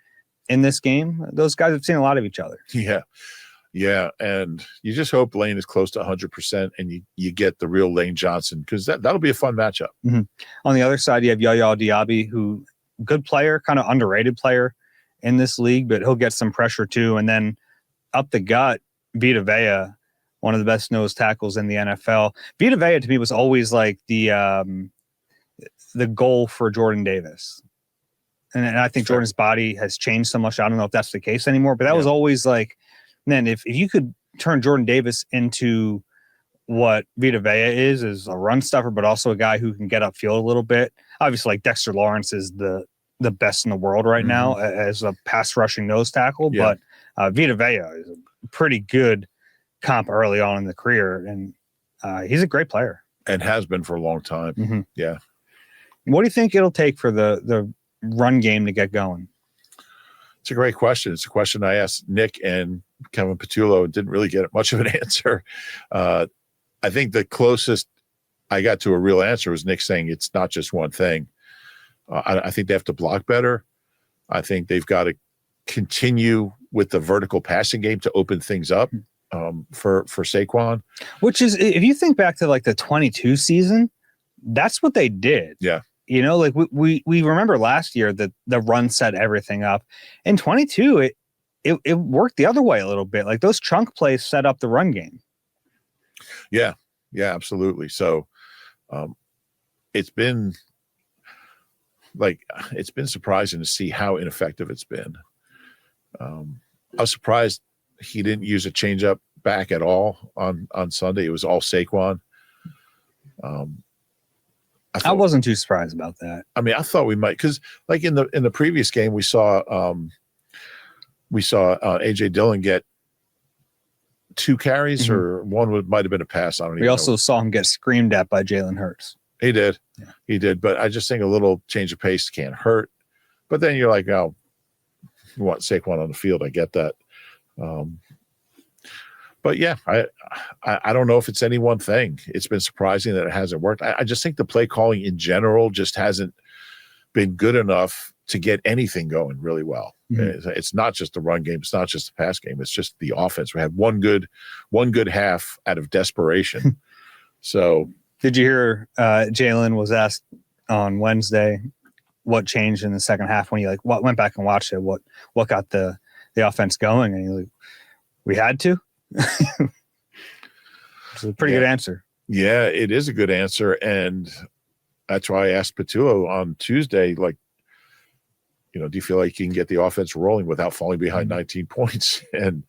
in this game. Those guys have seen a lot of each other. Yeah, and you just hope Lane is close to 100%, and you get the real Lane Johnson, because that'll be a fun matchup. Mm-hmm. On the other side, you have Yaya Diaby, who good player, kind of underrated player in this league, but he'll get some pressure too. And then up the gut, Vita Vea, one of the best nose tackles in the NFL. Vita Vea to me was always like the goal for Jordan Davis. And I think Jordan's body has changed so much. I don't know if that's the case anymore, but that was always like, man, if you could turn Jordan Davis into what Vita Vea is a run stuffer, but also a guy who can get upfield a little bit. Obviously, like Dexter Lawrence is the best in the world right now as a pass rushing nose tackle, but Vita Vea is a pretty good comp early on in the career, and he's a great player. And has been for a long time. Mm-hmm. Yeah. What do you think it'll take for the run game to get going? It's a great question. It's a question I asked Nick and Kevin Patullo and didn't really get much of an answer. I think the closest I got to a real answer was Nick saying it's not just one thing. I think they have to block better. I think they've got to continue with the vertical passing game to open things up for Saquon. Which is, if you think back to like the 22 season, that's what they did. Yeah. You know, like we remember last year that the run set everything up. In 22, it worked the other way a little bit. Like those chunk plays set up the run game. Yeah, absolutely. So it's been surprising to see how ineffective it's been. I was surprised he didn't use a changeup back at all on Sunday. It was all Saquon. I wasn't too surprised about that. I mean, I thought we might, because like in the previous game, we saw AJ Dillon get 2 carries, or one might have been a pass. I don't even know. We also saw him get screamed at by Jalen Hurts. He did. Yeah. He did. But I just think a little change of pace can't hurt. But then you're like, oh, you want Saquon on the field. I get that. But yeah, I don't know if it's any one thing. It's been surprising that it hasn't worked. I just think the play calling in general just hasn't been good enough to get anything going really well. Mm-hmm. It's not just the run game. It's not just the pass game. It's just the offense. We had one good half out of desperation. So did you hear Jalen was asked on Wednesday what changed in the second half when he went back and watched it? What got the offense going? And he like, we had to. It's a pretty good answer. Yeah, it is a good answer, and that's why I asked Patullo on Tuesday, like, you know, do you feel like you can get the offense rolling without falling behind 19 points? And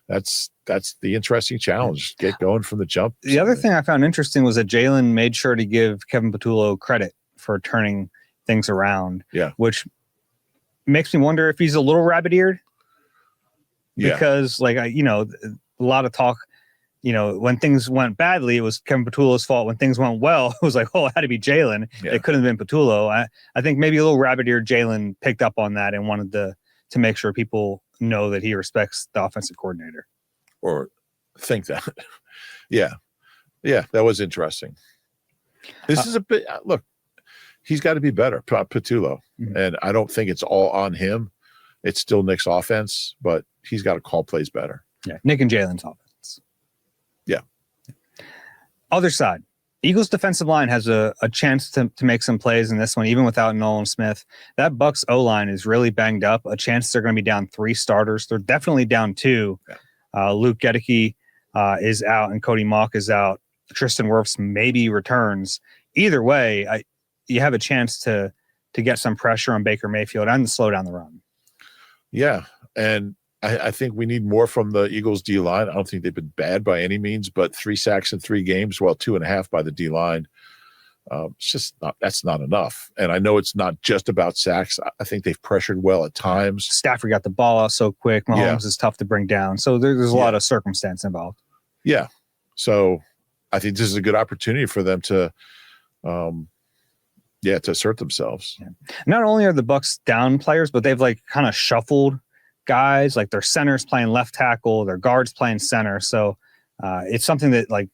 that's the interesting challenge. Get going from the jump. The other thing I found interesting was that Jalen made sure to give Kevin Patullo credit for turning things around. Yeah, which makes me wonder if he's a little rabbit-eared. Yeah, because a lot of talk, when things went badly, it was Kevin Patullo's fault. When things went well, it was like, oh, it had to be Jalen. Yeah. It couldn't have been Patullo. I think maybe a little rabbit-eared Jalen picked up on that and wanted to make sure people know that he respects the offensive coordinator. Or think that. Yeah, that was interesting. This is a bit, look, he's got to be better, Patullo. Mm-hmm. And I don't think it's all on him. It's still Nick's offense, but he's got to call plays better. Yeah, Nick and Jalen's offense. Yeah. Other side, Eagles defensive line has a chance to make some plays in this one, even without Nolan Smith. That Bucs O-line is really banged up. A chance they're going to be down 3 starters. They're definitely down 2. Yeah. Luke Gedeke is out and Cody Mauch is out. Tristan Wirfs maybe returns. Either way, you have a chance to get some pressure on Baker Mayfield and to slow down the run. Yeah, and I think we need more from the Eagles D-line. I don't think they've been bad by any means, but 3 sacks in 3 games, 2.5 by the D-line. It's just that's not enough. And I know it's not just about sacks. I think they've pressured well at times. Stafford got the ball out so quick. Mahomes is tough to bring down. So there's a lot of circumstance involved. Yeah. So I think this is a good opportunity for them to to assert themselves. Yeah. Not only are the Bucs down players, but they've like kind of shuffled guys. Like their center's playing left tackle, their guards playing center. So it's something that like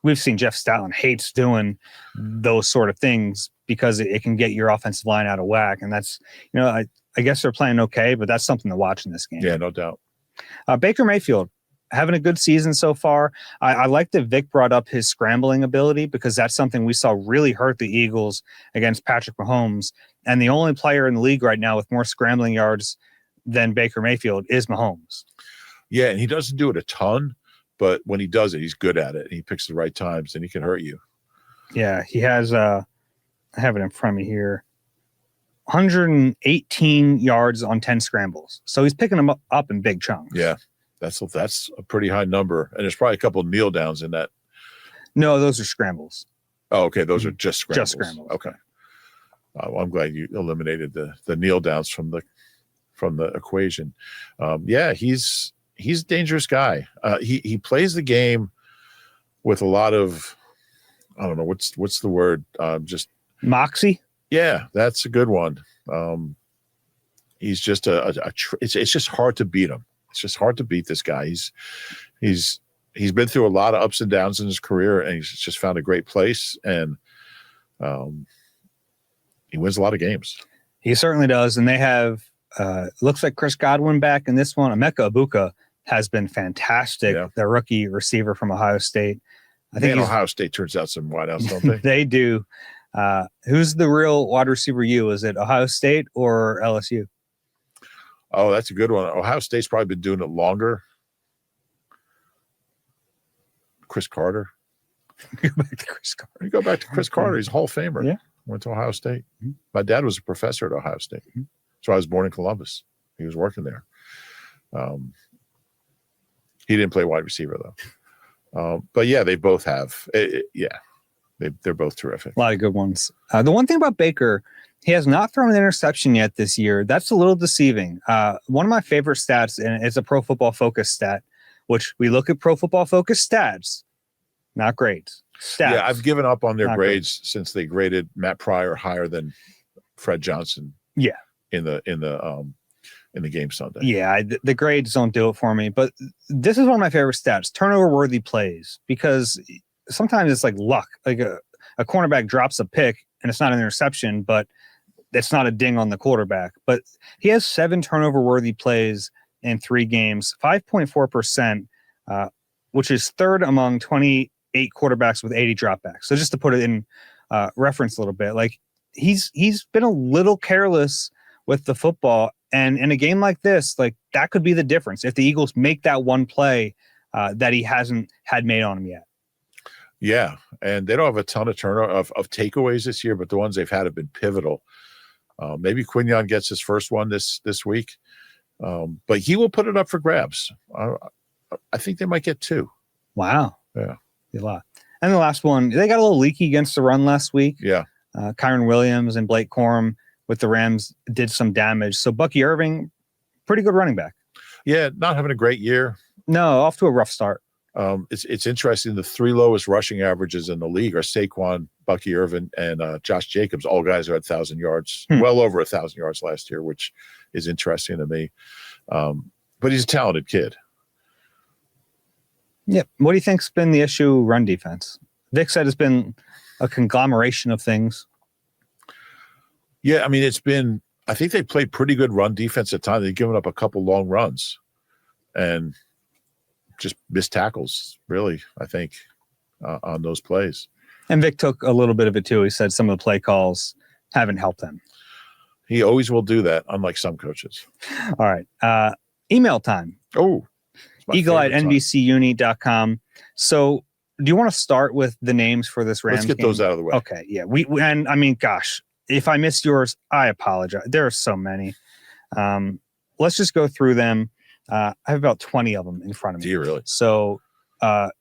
we've seen Jeff Stoutland hates doing those sort of things because it can get your offensive line out of whack. And that's, I guess they're playing okay, but that's something to watch in this game. Yeah, no doubt. Baker Mayfield having a good season so far. I like that Vic brought up his scrambling ability because that's something we saw really hurt the Eagles against Patrick Mahomes. And the only player in the league right now with more scrambling yards than Baker Mayfield is Mahomes. Yeah, and he doesn't do it a ton, but when he does it, he's good at it. He picks the right times, and he can hurt you. Yeah, he has, I have it in front of me here, 118 yards on 10 scrambles. So he's picking them up in big chunks. Yeah. That's a pretty high number, and there's probably a couple of kneel downs in that. No, those are scrambles. Oh, okay, those are just scrambles. Just scrambles. Okay. Well, I'm glad you eliminated the kneel downs from the equation. He's a dangerous guy. He plays the game with a lot of, I don't know what's the word, just moxie. Yeah, that's a good one. He's just it's just hard to beat him. It's just hard to beat this guy. He's been through a lot of ups and downs in his career, and he's just found a great place. And he wins a lot of games. He certainly does. And they have looks like Chris Godwin back in this one. Emeka Egbuka has been fantastic. Yeah. The rookie receiver from Ohio State. I think Ohio State turns out some wideouts, don't they? They do. Who's the real wide receiver? Is it Ohio State or LSU? Oh, that's a good one. Ohio State's probably been doing it longer. Chris Carter. Go back to Chris Carter. You go back to Chris Carter. He's a Hall of Famer. Yeah. Went to Ohio State. Mm-hmm. My dad was a professor at Ohio State. Mm-hmm. So I was born in Columbus. He was working there. He didn't play wide receiver, though. But, yeah, they both have. They're both terrific. A lot of good ones. The one thing about Baker, he has not thrown an interception yet this year. That's a little deceiving. One of my favorite stats, and it's a Pro Football Focus stat, which we look at Pro Football Focus stats, not grades. Stats. Yeah, I've given up on their grades since they graded Matt Pryor higher than Fred Johnson. Yeah, in the game Sunday. Yeah, the grades don't do it for me. But this is one of my favorite stats: turnover-worthy plays, because sometimes it's like luck. Like a cornerback drops a pick and it's not an interception, but it's not a ding on the quarterback. But he has 7 turnover-worthy plays in 3 games, 5.4%, which is third among 28 quarterbacks with 80 dropbacks. So just to put it in reference a little bit, like he's been a little careless with the football. And in a game like this, like that could be the difference if the Eagles make that one play that he hasn't had made on him yet. Yeah, and they don't have a ton of turnover of takeaways this year, but the ones they've had have been pivotal. Maybe Quinyon gets his first one this week, but he will put it up for grabs. I think they might get 2. Wow. Yeah. A lot. And the last one, they got a little leaky against the run last week. Yeah. Kyron Williams and Blake Corum with the Rams did some damage. So Bucky Irving, pretty good running back. Yeah, not having a great year. No, off to a rough start. It's interesting. The 3 lowest rushing averages in the league are Saquon, Bucky Irvin, and Josh Jacobs. All guys are at 1,000 yards, well over 1,000 yards last year, which is interesting to me. But he's a talented kid. Yeah. What do you think's been the issue run defense? Vic said it's been a conglomeration of things. Yeah, I mean, I think they played pretty good run defense at times. They've given up a couple long runs and just missed tackles, really, I think, on those plays. And Vic took a little bit of it, too. He said some of the play calls haven't helped him. He always will do that, unlike some coaches. All right. Email time. Oh. Eagle@NBCUni.com. So do you want to start with the names for this Rams Let's get game? those out of the way. Okay. Yeah. We and I mean, gosh, if I missed yours, I apologize. There are so many. Let's just go through them. I have about 20 of them in front of me. Do you really? So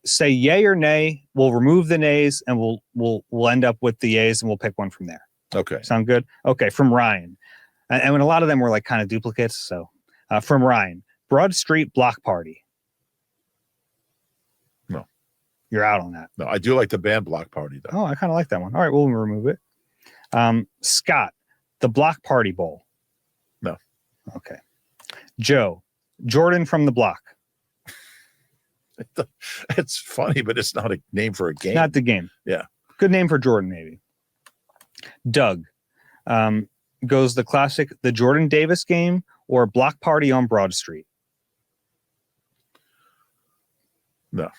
say yay or nay. We'll remove the nays and we'll end up with the yays and we'll pick one from there. Okay. Sound good? Okay. From Ryan. And when a lot of them were like kind of duplicates. So from Ryan, Broad Street Block Party. You're out on that. No, I do like the band Block Party, though. Oh, I kind of like that one. All right, we'll remove it. Scott, the Block Party Bowl. No. Okay. Joe, Jordan from the Block. It's funny, but it's not a name for a game. Not the game. Yeah. Good name for Jordan, maybe. Doug, goes the classic, the Jordan Davis game or Block Party on Broad Street? No.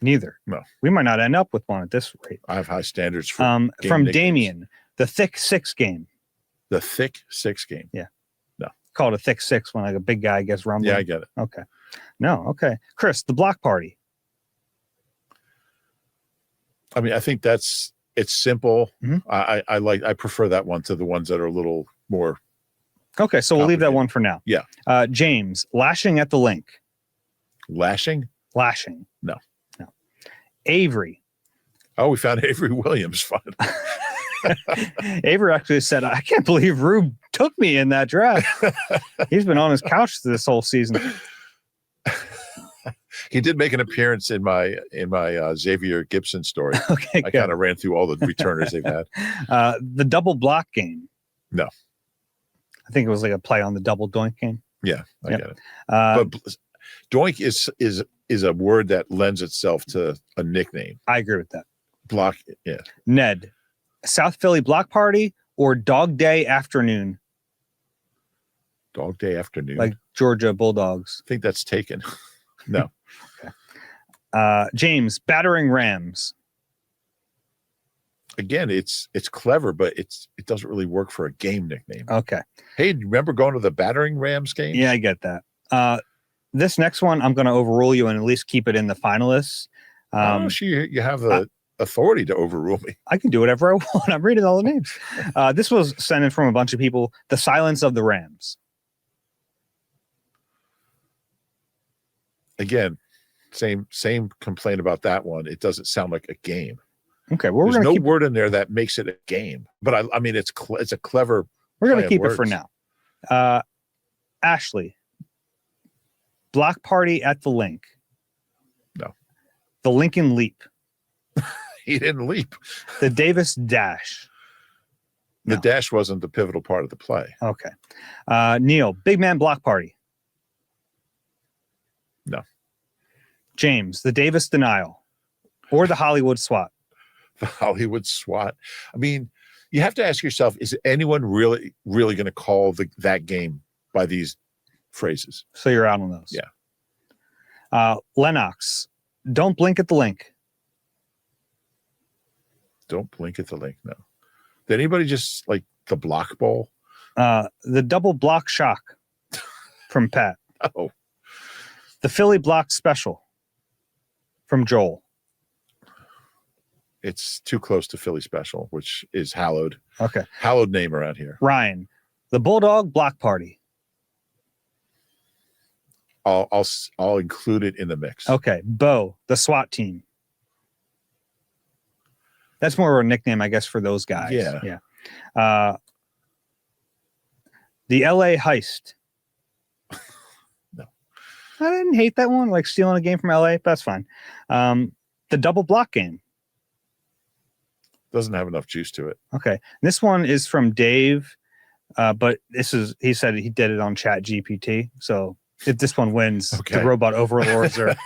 Neither. No. We might not end up with one at this rate. I have high standards for From nicknames. Damien, the Thick Six game. The Thick Six game. Yeah. No. Called a Thick Six when like a big guy gets rumbling. Yeah, I get it. Okay. No, okay. Chris, the Block Party. I mean, I think it's simple. Mhm. I prefer that one to the ones that are a little more. Okay, so we'll leave that one for now. Yeah. James, lashing at the link. Lashing? Lashing. No. Avery. Oh, we found Avery Williams. Fun. Avery actually said, I can't believe Rube took me in that draft. He's been on his couch this whole season. He did make an appearance in my Xavier Gibson story. Okay, I kind of ran through all the returners they've had. The double block game. No. I think it was like a play on the double doink game. Yeah, I Yep. get it. But doink is a word that lends itself to a nickname. I agree with that. Block, yeah. Ned, South Philly Block Party or Dog Day Afternoon? Dog Day Afternoon. Like Georgia Bulldogs. I think that's taken. No. James, Battering Rams. Again, it's clever, but it doesn't really work for a game nickname. Okay. Hey, do you remember going to the Battering Rams game? Yeah, I get that. This next one, I'm going to overrule you and at least keep it in the finalists. You have the authority to overrule me. I can do whatever I want. I'm reading all the names. This was sent in from a bunch of people. The Silence of the Rams. Again, same complaint about that one. It doesn't sound like a game. Okay, well, There's no word in there that makes it a game. But I mean, it's a clever. We're going to keep words. it for now. Ashley, Block Party at the Link. No. The Lincoln Leap. He didn't leap. The Davis Dash. The No. dash wasn't the pivotal part of the play. Okay. Neil, Big Man Block Party. No. James, the Davis Denial or the Hollywood SWAT. The Hollywood SWAT. I mean, you have to ask yourself, is anyone really going to call that game by these phrases? So you're out on those. Yeah. Lennox, Don't Blink at the Link. Don't blink at the link. No. Did anybody just like the block bowl? The Double Block Shock from Pat. Oh. The Philly Block Special from Joel. It's too close to Philly Special, which is hallowed. Okay. Hallowed name around here. Ryan, the Bulldog Block Party. I'll include it in the mix. Okay. Bo, the SWAT Team. That's more of a nickname, I guess, for those guys. Yeah. Yeah. The LA Heist. No. I didn't hate that one, like stealing a game from LA. But that's fine. The Double Block Game. Doesn't have enough juice to it. Okay. This one is from Dave, but he said he did it on Chat GPT. So if this one wins, the robot overlords are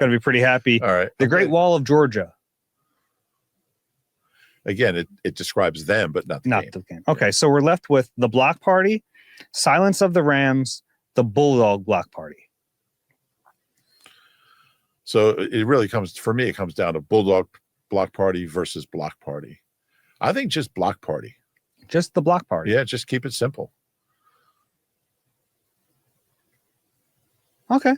going to be pretty happy. All right. The Great Wall of Georgia. Again, it describes them, but not the game. The game. Okay, so we're left with the Block Party, Silence of the Rams, the Bulldog Block Party. So it really comes down to Bulldog Block Party versus Block Party. I think just Block Party. Just the Block Party. Yeah, just keep it simple. Okay.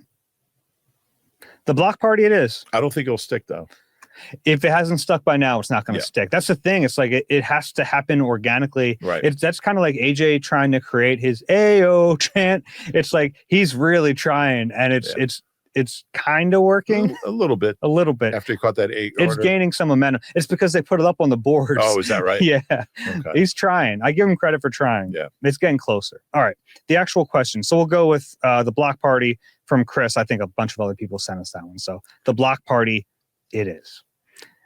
The Block Party it is. I don't think it'll stick though. If it hasn't stuck by now, it's not going to stick. That's the thing. It's like it has to happen organically. Right. That's kind of like AJ trying to create his Ayo chant. It's like he's really trying, and it's kind of working. A little bit. A little bit. After he caught that 8. It's gaining some momentum. It's because they put it up on the boards. Oh, is that right? Yeah. Okay. He's trying. I give him credit for trying. Yeah. It's getting closer. All right. The actual question. So we'll go with the Block Party from Chris. I think a bunch of other people sent us that one. So the Block Party, it is.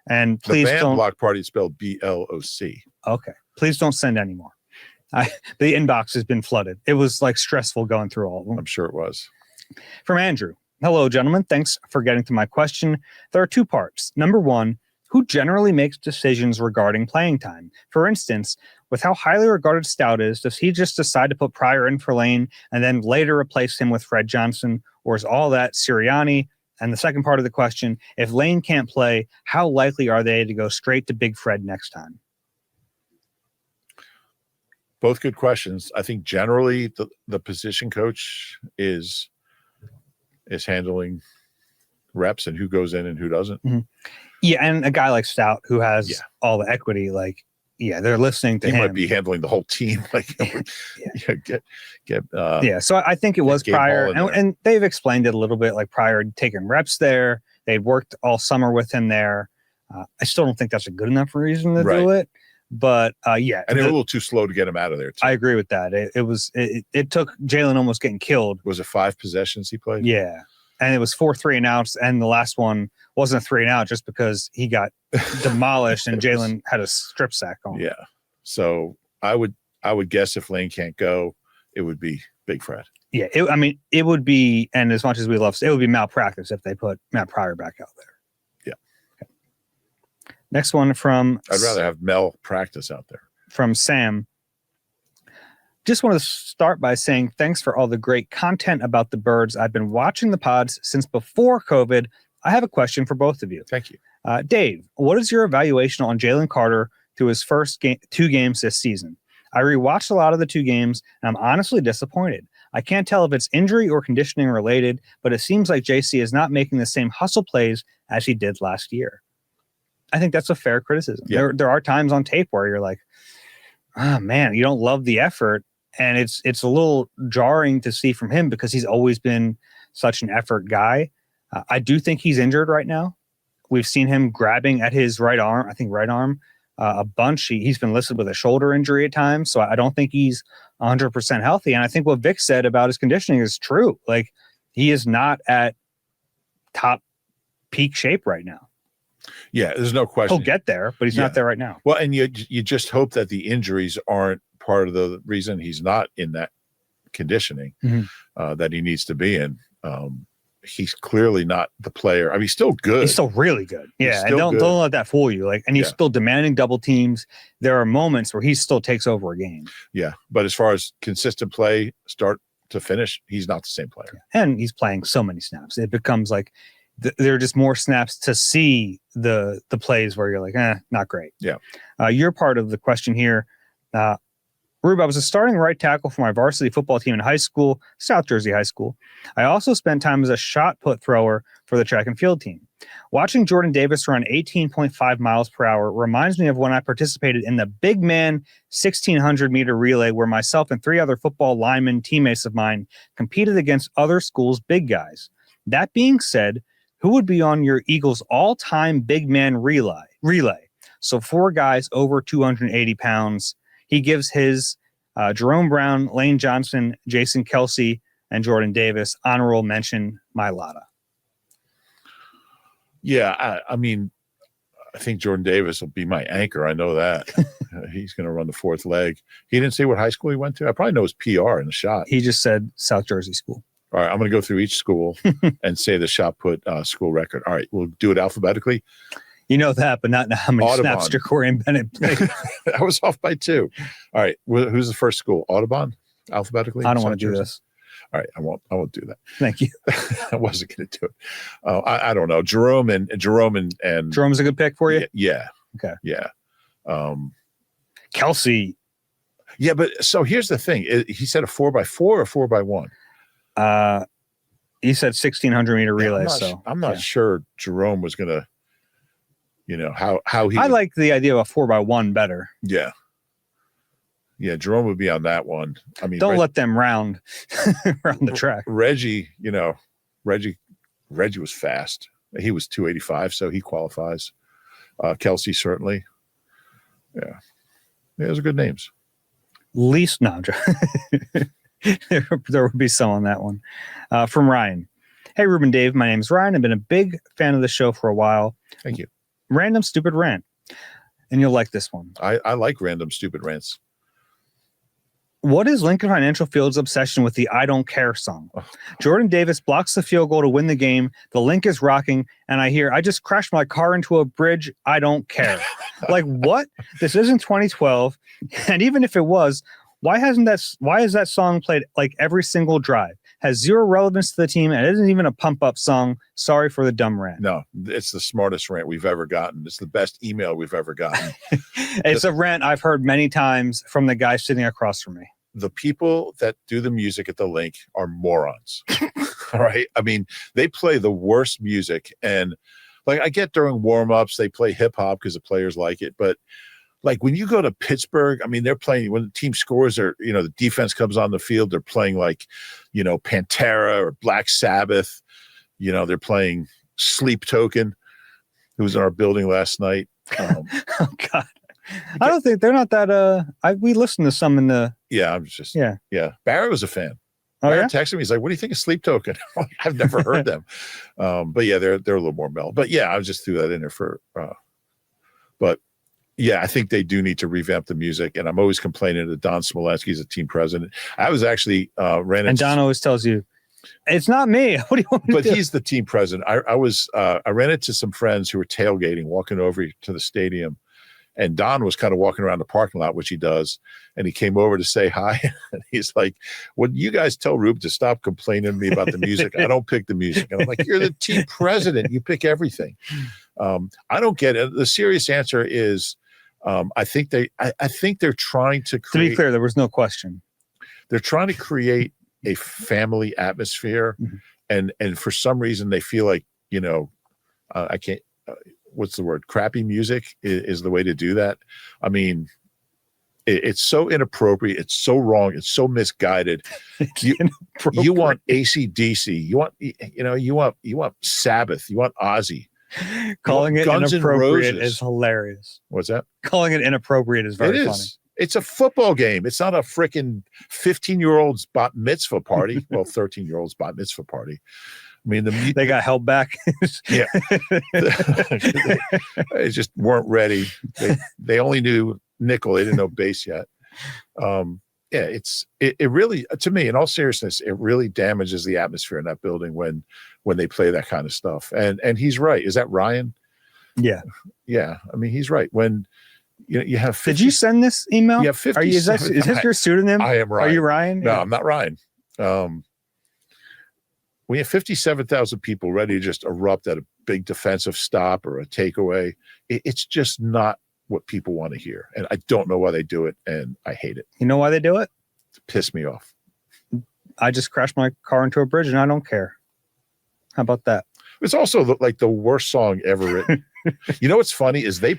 And The please band don't. block party is spelled BLOC. Okay. Please don't send any more. The inbox has been flooded. It was like stressful going through all of them. I'm sure it was. From Andrew. Hello, gentlemen. Thanks for getting to my question. There are two parts. Number one, who generally makes decisions regarding playing time? For instance, with how highly regarded Stout is, does he just decide to put Pryor in for Lane and then later replace him with Fred Johnson? Or is all that Sirianni? And the second part of the question, if Lane can't play, how likely are they to go straight to Big Fred next time? Both good questions. I think generally the position coach is handling reps and who goes in and who doesn't. Mm-hmm. Yeah, and a guy like Stout who has all the equity, like, they're listening to him. He might be handling the whole team. Like, So I think it was Pryor, and they've explained it a little bit. Like Pryor had taken reps there. They'd worked all summer with him there. I still don't think that's a good enough reason to do it. But and they're a little too slow to get him out of there too. I agree with that. It took Jalen almost getting killed. Was it 5 possessions he played? Yeah, and it was 4 3-and-outs, and the last one wasn't a 3-and-out just because he got demolished and Jalen had a strip sack on. Yeah, so I would guess if Lane can't go, it would be Big Fred. Yeah, it would be, and as much as we love, it would be malpractice if they put Matt Pryor back out there. Next one from... I'd rather have Mel practice out there. From Sam. Just want to start by saying thanks for all the great content about the Birds. I've been watching the pods since before COVID. I have a question for both of you. Thank you. Dave, what is your evaluation on Jalen Carter through his first 2 games this season? I rewatched a lot of the 2 games, and I'm honestly disappointed. I can't tell if it's injury or conditioning related, but it seems like JC is not making the same hustle plays as he did last year. I think that's a fair criticism. Yeah. There are times on tape where you're like, oh man, you don't love the effort. And it's a little jarring to see from him because he's always been such an effort guy. I do think he's injured right now. We've seen him grabbing at his right arm, a bunch. He's been listed with a shoulder injury at times. So I don't think he's 100% healthy. And I think what Vic said about his conditioning is true. Like, he is not at top peak shape right now. Yeah, there's no question. He'll get there, but he's not there right now. Well, and you just hope that the injuries aren't part of the reason he's not in that conditioning that he needs to be in. He's clearly not the player. I mean, he's still good. He's still really good. Yeah, and don't let that fool you. Like, and he's still demanding double teams. There are moments where he still takes over a game. Yeah, but as far as consistent play, start to finish, he's not the same player. And he's playing so many snaps. It becomes like there are just more snaps to see the plays where you're like, not great. Yeah. You're part of the question here. Rube, I was a starting right tackle for my varsity football team in high school, South Jersey High School. I also spent time as a shot put thrower for the track and field team. Watching Jordan Davis run 18.5 miles per hour reminds me of when I participated in the big man 1,600-meter relay where myself and 3 other football linemen teammates of mine competed against other schools' big guys. That being said, who would be on your Eagles all-time big man relay? So 4 guys over 280 pounds. He gives his Jerome Brown, Lane Johnson, Jason Kelce, and Jordan Davis. Honorable mention, Mailata. Yeah, I mean, I think Jordan Davis will be my anchor. I know that. He's going to run the 4th leg. He didn't say what high school he went to. I probably know his PR in the shot. He just said South Jersey School. All right, I'm going to go through each school and say the shot put school record. All right, we'll do it alphabetically. You know that, but not how many snaps Jacorian Bennett played. I was off by 2. All right, who's the first school? Audubon, alphabetically. I don't want to do this. All right, I won't do that. Thank you. I wasn't going to do it. I don't know. Jerome and Jerome's a good pick for you. Yeah. Okay. Yeah. Kelce. Yeah, but so here's the thing. He said a 4x4 or 4x1. He said 1,600-meter relay. I'm not sure Jerome was going to. You know how he. I like the idea of a 4x1 better. Yeah. Yeah, Jerome would be on that one. I mean, don't let them round the track. Reggie was fast. He was 285, so he qualifies. Kelce certainly. Yeah, those are good names. Least no, there would be some on that one. From Ryan. Hey, Reuben, Dave. My name's Ryan. I've been a big fan of the show for a while. Thank you. Random stupid rant. And you'll like this one. I like random stupid rants. What is Lincoln Financial Field's obsession with the I Don't Care song? Jordan Davis blocks the field goal to win the game. The Link is rocking, and I hear, I just crashed my car into a bridge. I don't care. Like, what? This isn't 2012. And even if it was, why is that song played like every single drive? Has zero relevance to the team, and it isn't even a pump-up song. Sorry for the dumb rant. No, it's the smartest rant we've ever gotten. It's the best email we've ever gotten. It's a rant I've heard many times from the guy sitting across from me. The people that do the music at the Link are morons. All right. I mean, they play the worst music. And like, I get during warm-ups, they play hip hop because the players like it. But like when you go to Pittsburgh, I mean, they're playing when the team scores, or, you know, the defense comes on the field, they're playing like, you know, Pantera or Black Sabbath. You know, they're playing Sleep Token, who was in our building last night. Oh God. I don't think they're not that. We listened to some in the. Yeah, I'm just. Yeah. Barrett was a fan. Oh, Barrett yeah? texted me. He's like, "What do you think of Sleep Token?" I've never heard them, but yeah, they're a little more mellow. But yeah, I just threw that in there for. But yeah, I think they do need to revamp the music, and I'm always complaining to Don Smolensky, he's a team president. I was actually ran into. And Don always tells you, "It's not me." What do you want me to do? But he's the team president. I ran into some friends who were tailgating, walking over to the stadium. And Don was kind of walking around the parking lot, which he does. And he came over to say hi. And he's like, "Would you guys tell Rube to stop complaining to me about the music? I don't pick the music." And I'm like, "You're the team president. You pick everything." I don't get it. The serious answer is, I think they're trying to create. To be clear, there was no question. They're trying to create a family atmosphere. Mm-hmm. And for some reason, they feel like, you know, I can't. What's the word? Crappy music is the way to do that. I mean, it's so inappropriate. It's so wrong. It's so misguided. You want AC/DC. You want Sabbath. You want Ozzy. Calling it Guns inappropriate is hilarious. What's that? Calling it inappropriate is very funny. It's a football game. It's not a freaking 15-year-old's bat mitzvah party. Well, 13-year-old's bat mitzvah party. I mean, they got held back. Yeah, they just weren't ready. They only knew nickel. They didn't know bass yet. Yeah, it really, to me, in all seriousness, it really damages the atmosphere in that building when they play that kind of stuff. And he's right. Is that Ryan? Yeah. Yeah. I mean, he's right. When you have 50, did you send this email? Yeah, 50. Is this your pseudonym? I am Ryan. Are you Ryan? No, I'm not Ryan. We have 57,000 people ready to just erupt at a big defensive stop or a takeaway. It's just not what people want to hear. And I don't know why they do it, and I hate it. You know why they do it? To piss me off. I just crashed my car into a bridge, and I don't care. How about that? It's also like the worst song ever written. You know what's funny is they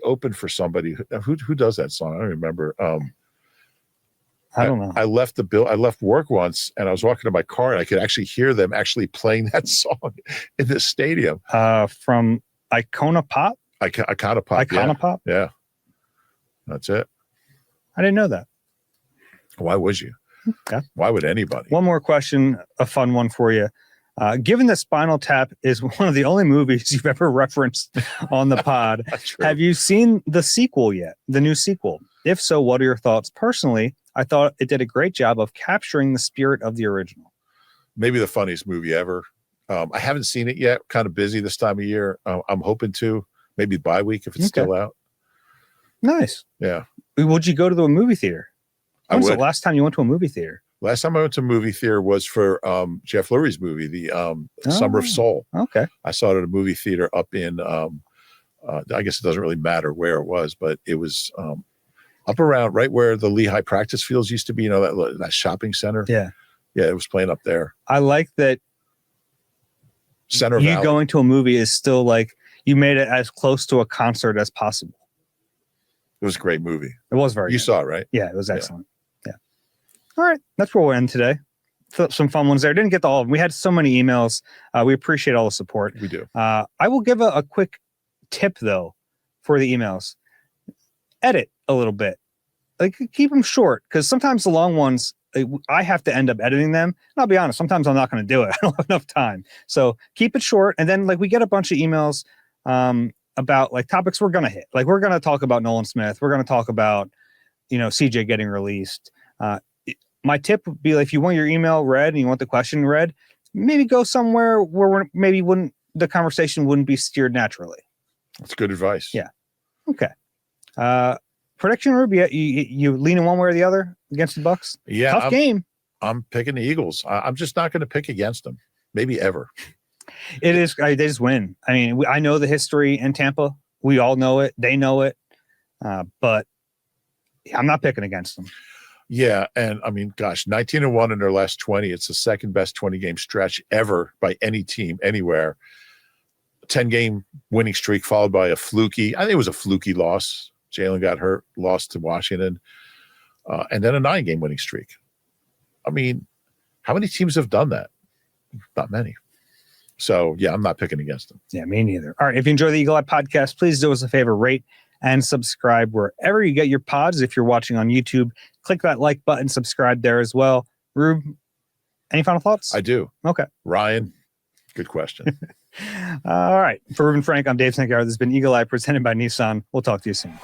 opened for somebody. Who does that song? I don't remember. I don't know. I left work once, and I was walking to my car, and I could actually hear them actually playing that song in the stadium. From Icona Pop? Icona Pop. Icona Pop? Yeah. That's it. I didn't know that. Why would you? Okay. Why would anybody? One more question, a fun one for you. Given that Spinal Tap is one of the only movies you've ever referenced on the pod, have you seen the sequel yet? The new sequel? If so, what are your thoughts? Personally, I thought it did a great job of capturing the spirit of the original. Maybe the funniest movie ever. I haven't seen it yet. Kind of busy this time of year. I'm hoping to. Maybe bye week if it's still out. Nice. Yeah. Would you go to the movie theater? When's the last time you went to a movie theater? Last time I went to a movie theater was for Jeff Lurie's movie, the Summer of Soul. Okay. I saw it at a movie theater up in, I guess it doesn't really matter where it was, but it was up around right where the Lehigh practice fields used to be, that shopping center. Yeah. Yeah, it was playing up there. I like that Center Valley. Going to a movie is still like, you made it as close to a concert as possible. It was a great movie. It was very good. You saw it, right? Yeah, it was excellent. Yeah. All right. That's where we'll end today. Some fun ones there. Didn't get to all of them. We had so many emails. We appreciate all the support. We do. I will give a quick tip, though, for the emails. Edit a little bit. Like, keep them short, because sometimes the long ones, I have to end up editing them. And I'll be honest, sometimes I'm not going to do it. I don't have enough time. So keep it short. And then, we get a bunch of emails about like topics we're going to hit. Like we're going to talk about Nolan Smith. We're going to talk about, CJ getting released. My tip would be like, if you want your email read and you want the question read, maybe go somewhere where the conversation wouldn't be steered naturally. That's good advice. Yeah. Okay. Prediction, Rube, you leaning one way or the other against the Bucs? Yeah. Tough game. I'm picking the Eagles. I'm just not going to pick against them. Maybe ever. It is. They just win. I mean, I know the history in Tampa. We all know it. They know it. But I'm not picking against them. Yeah. And I mean, gosh, 19-1 in their last 20. It's the second best 20-game stretch ever by any team anywhere. 10-game winning streak followed by I think it was a fluky loss. Jalen got hurt, lost to Washington. And then a 9-game winning streak. I mean, how many teams have done that? Not many. So, yeah, I'm not picking against them. Yeah, me neither. All right. If you enjoy the Eagle Eye podcast, please do us a favor, rate and subscribe wherever you get your pods. If you're watching on YouTube, click that like button, subscribe there as well. Rube, any final thoughts? I do. Okay. Ryan, good question. All right. For Reuben Frank, I'm Dave Zangaro. This has been Eagle Eye presented by Nissan. We'll talk to you soon.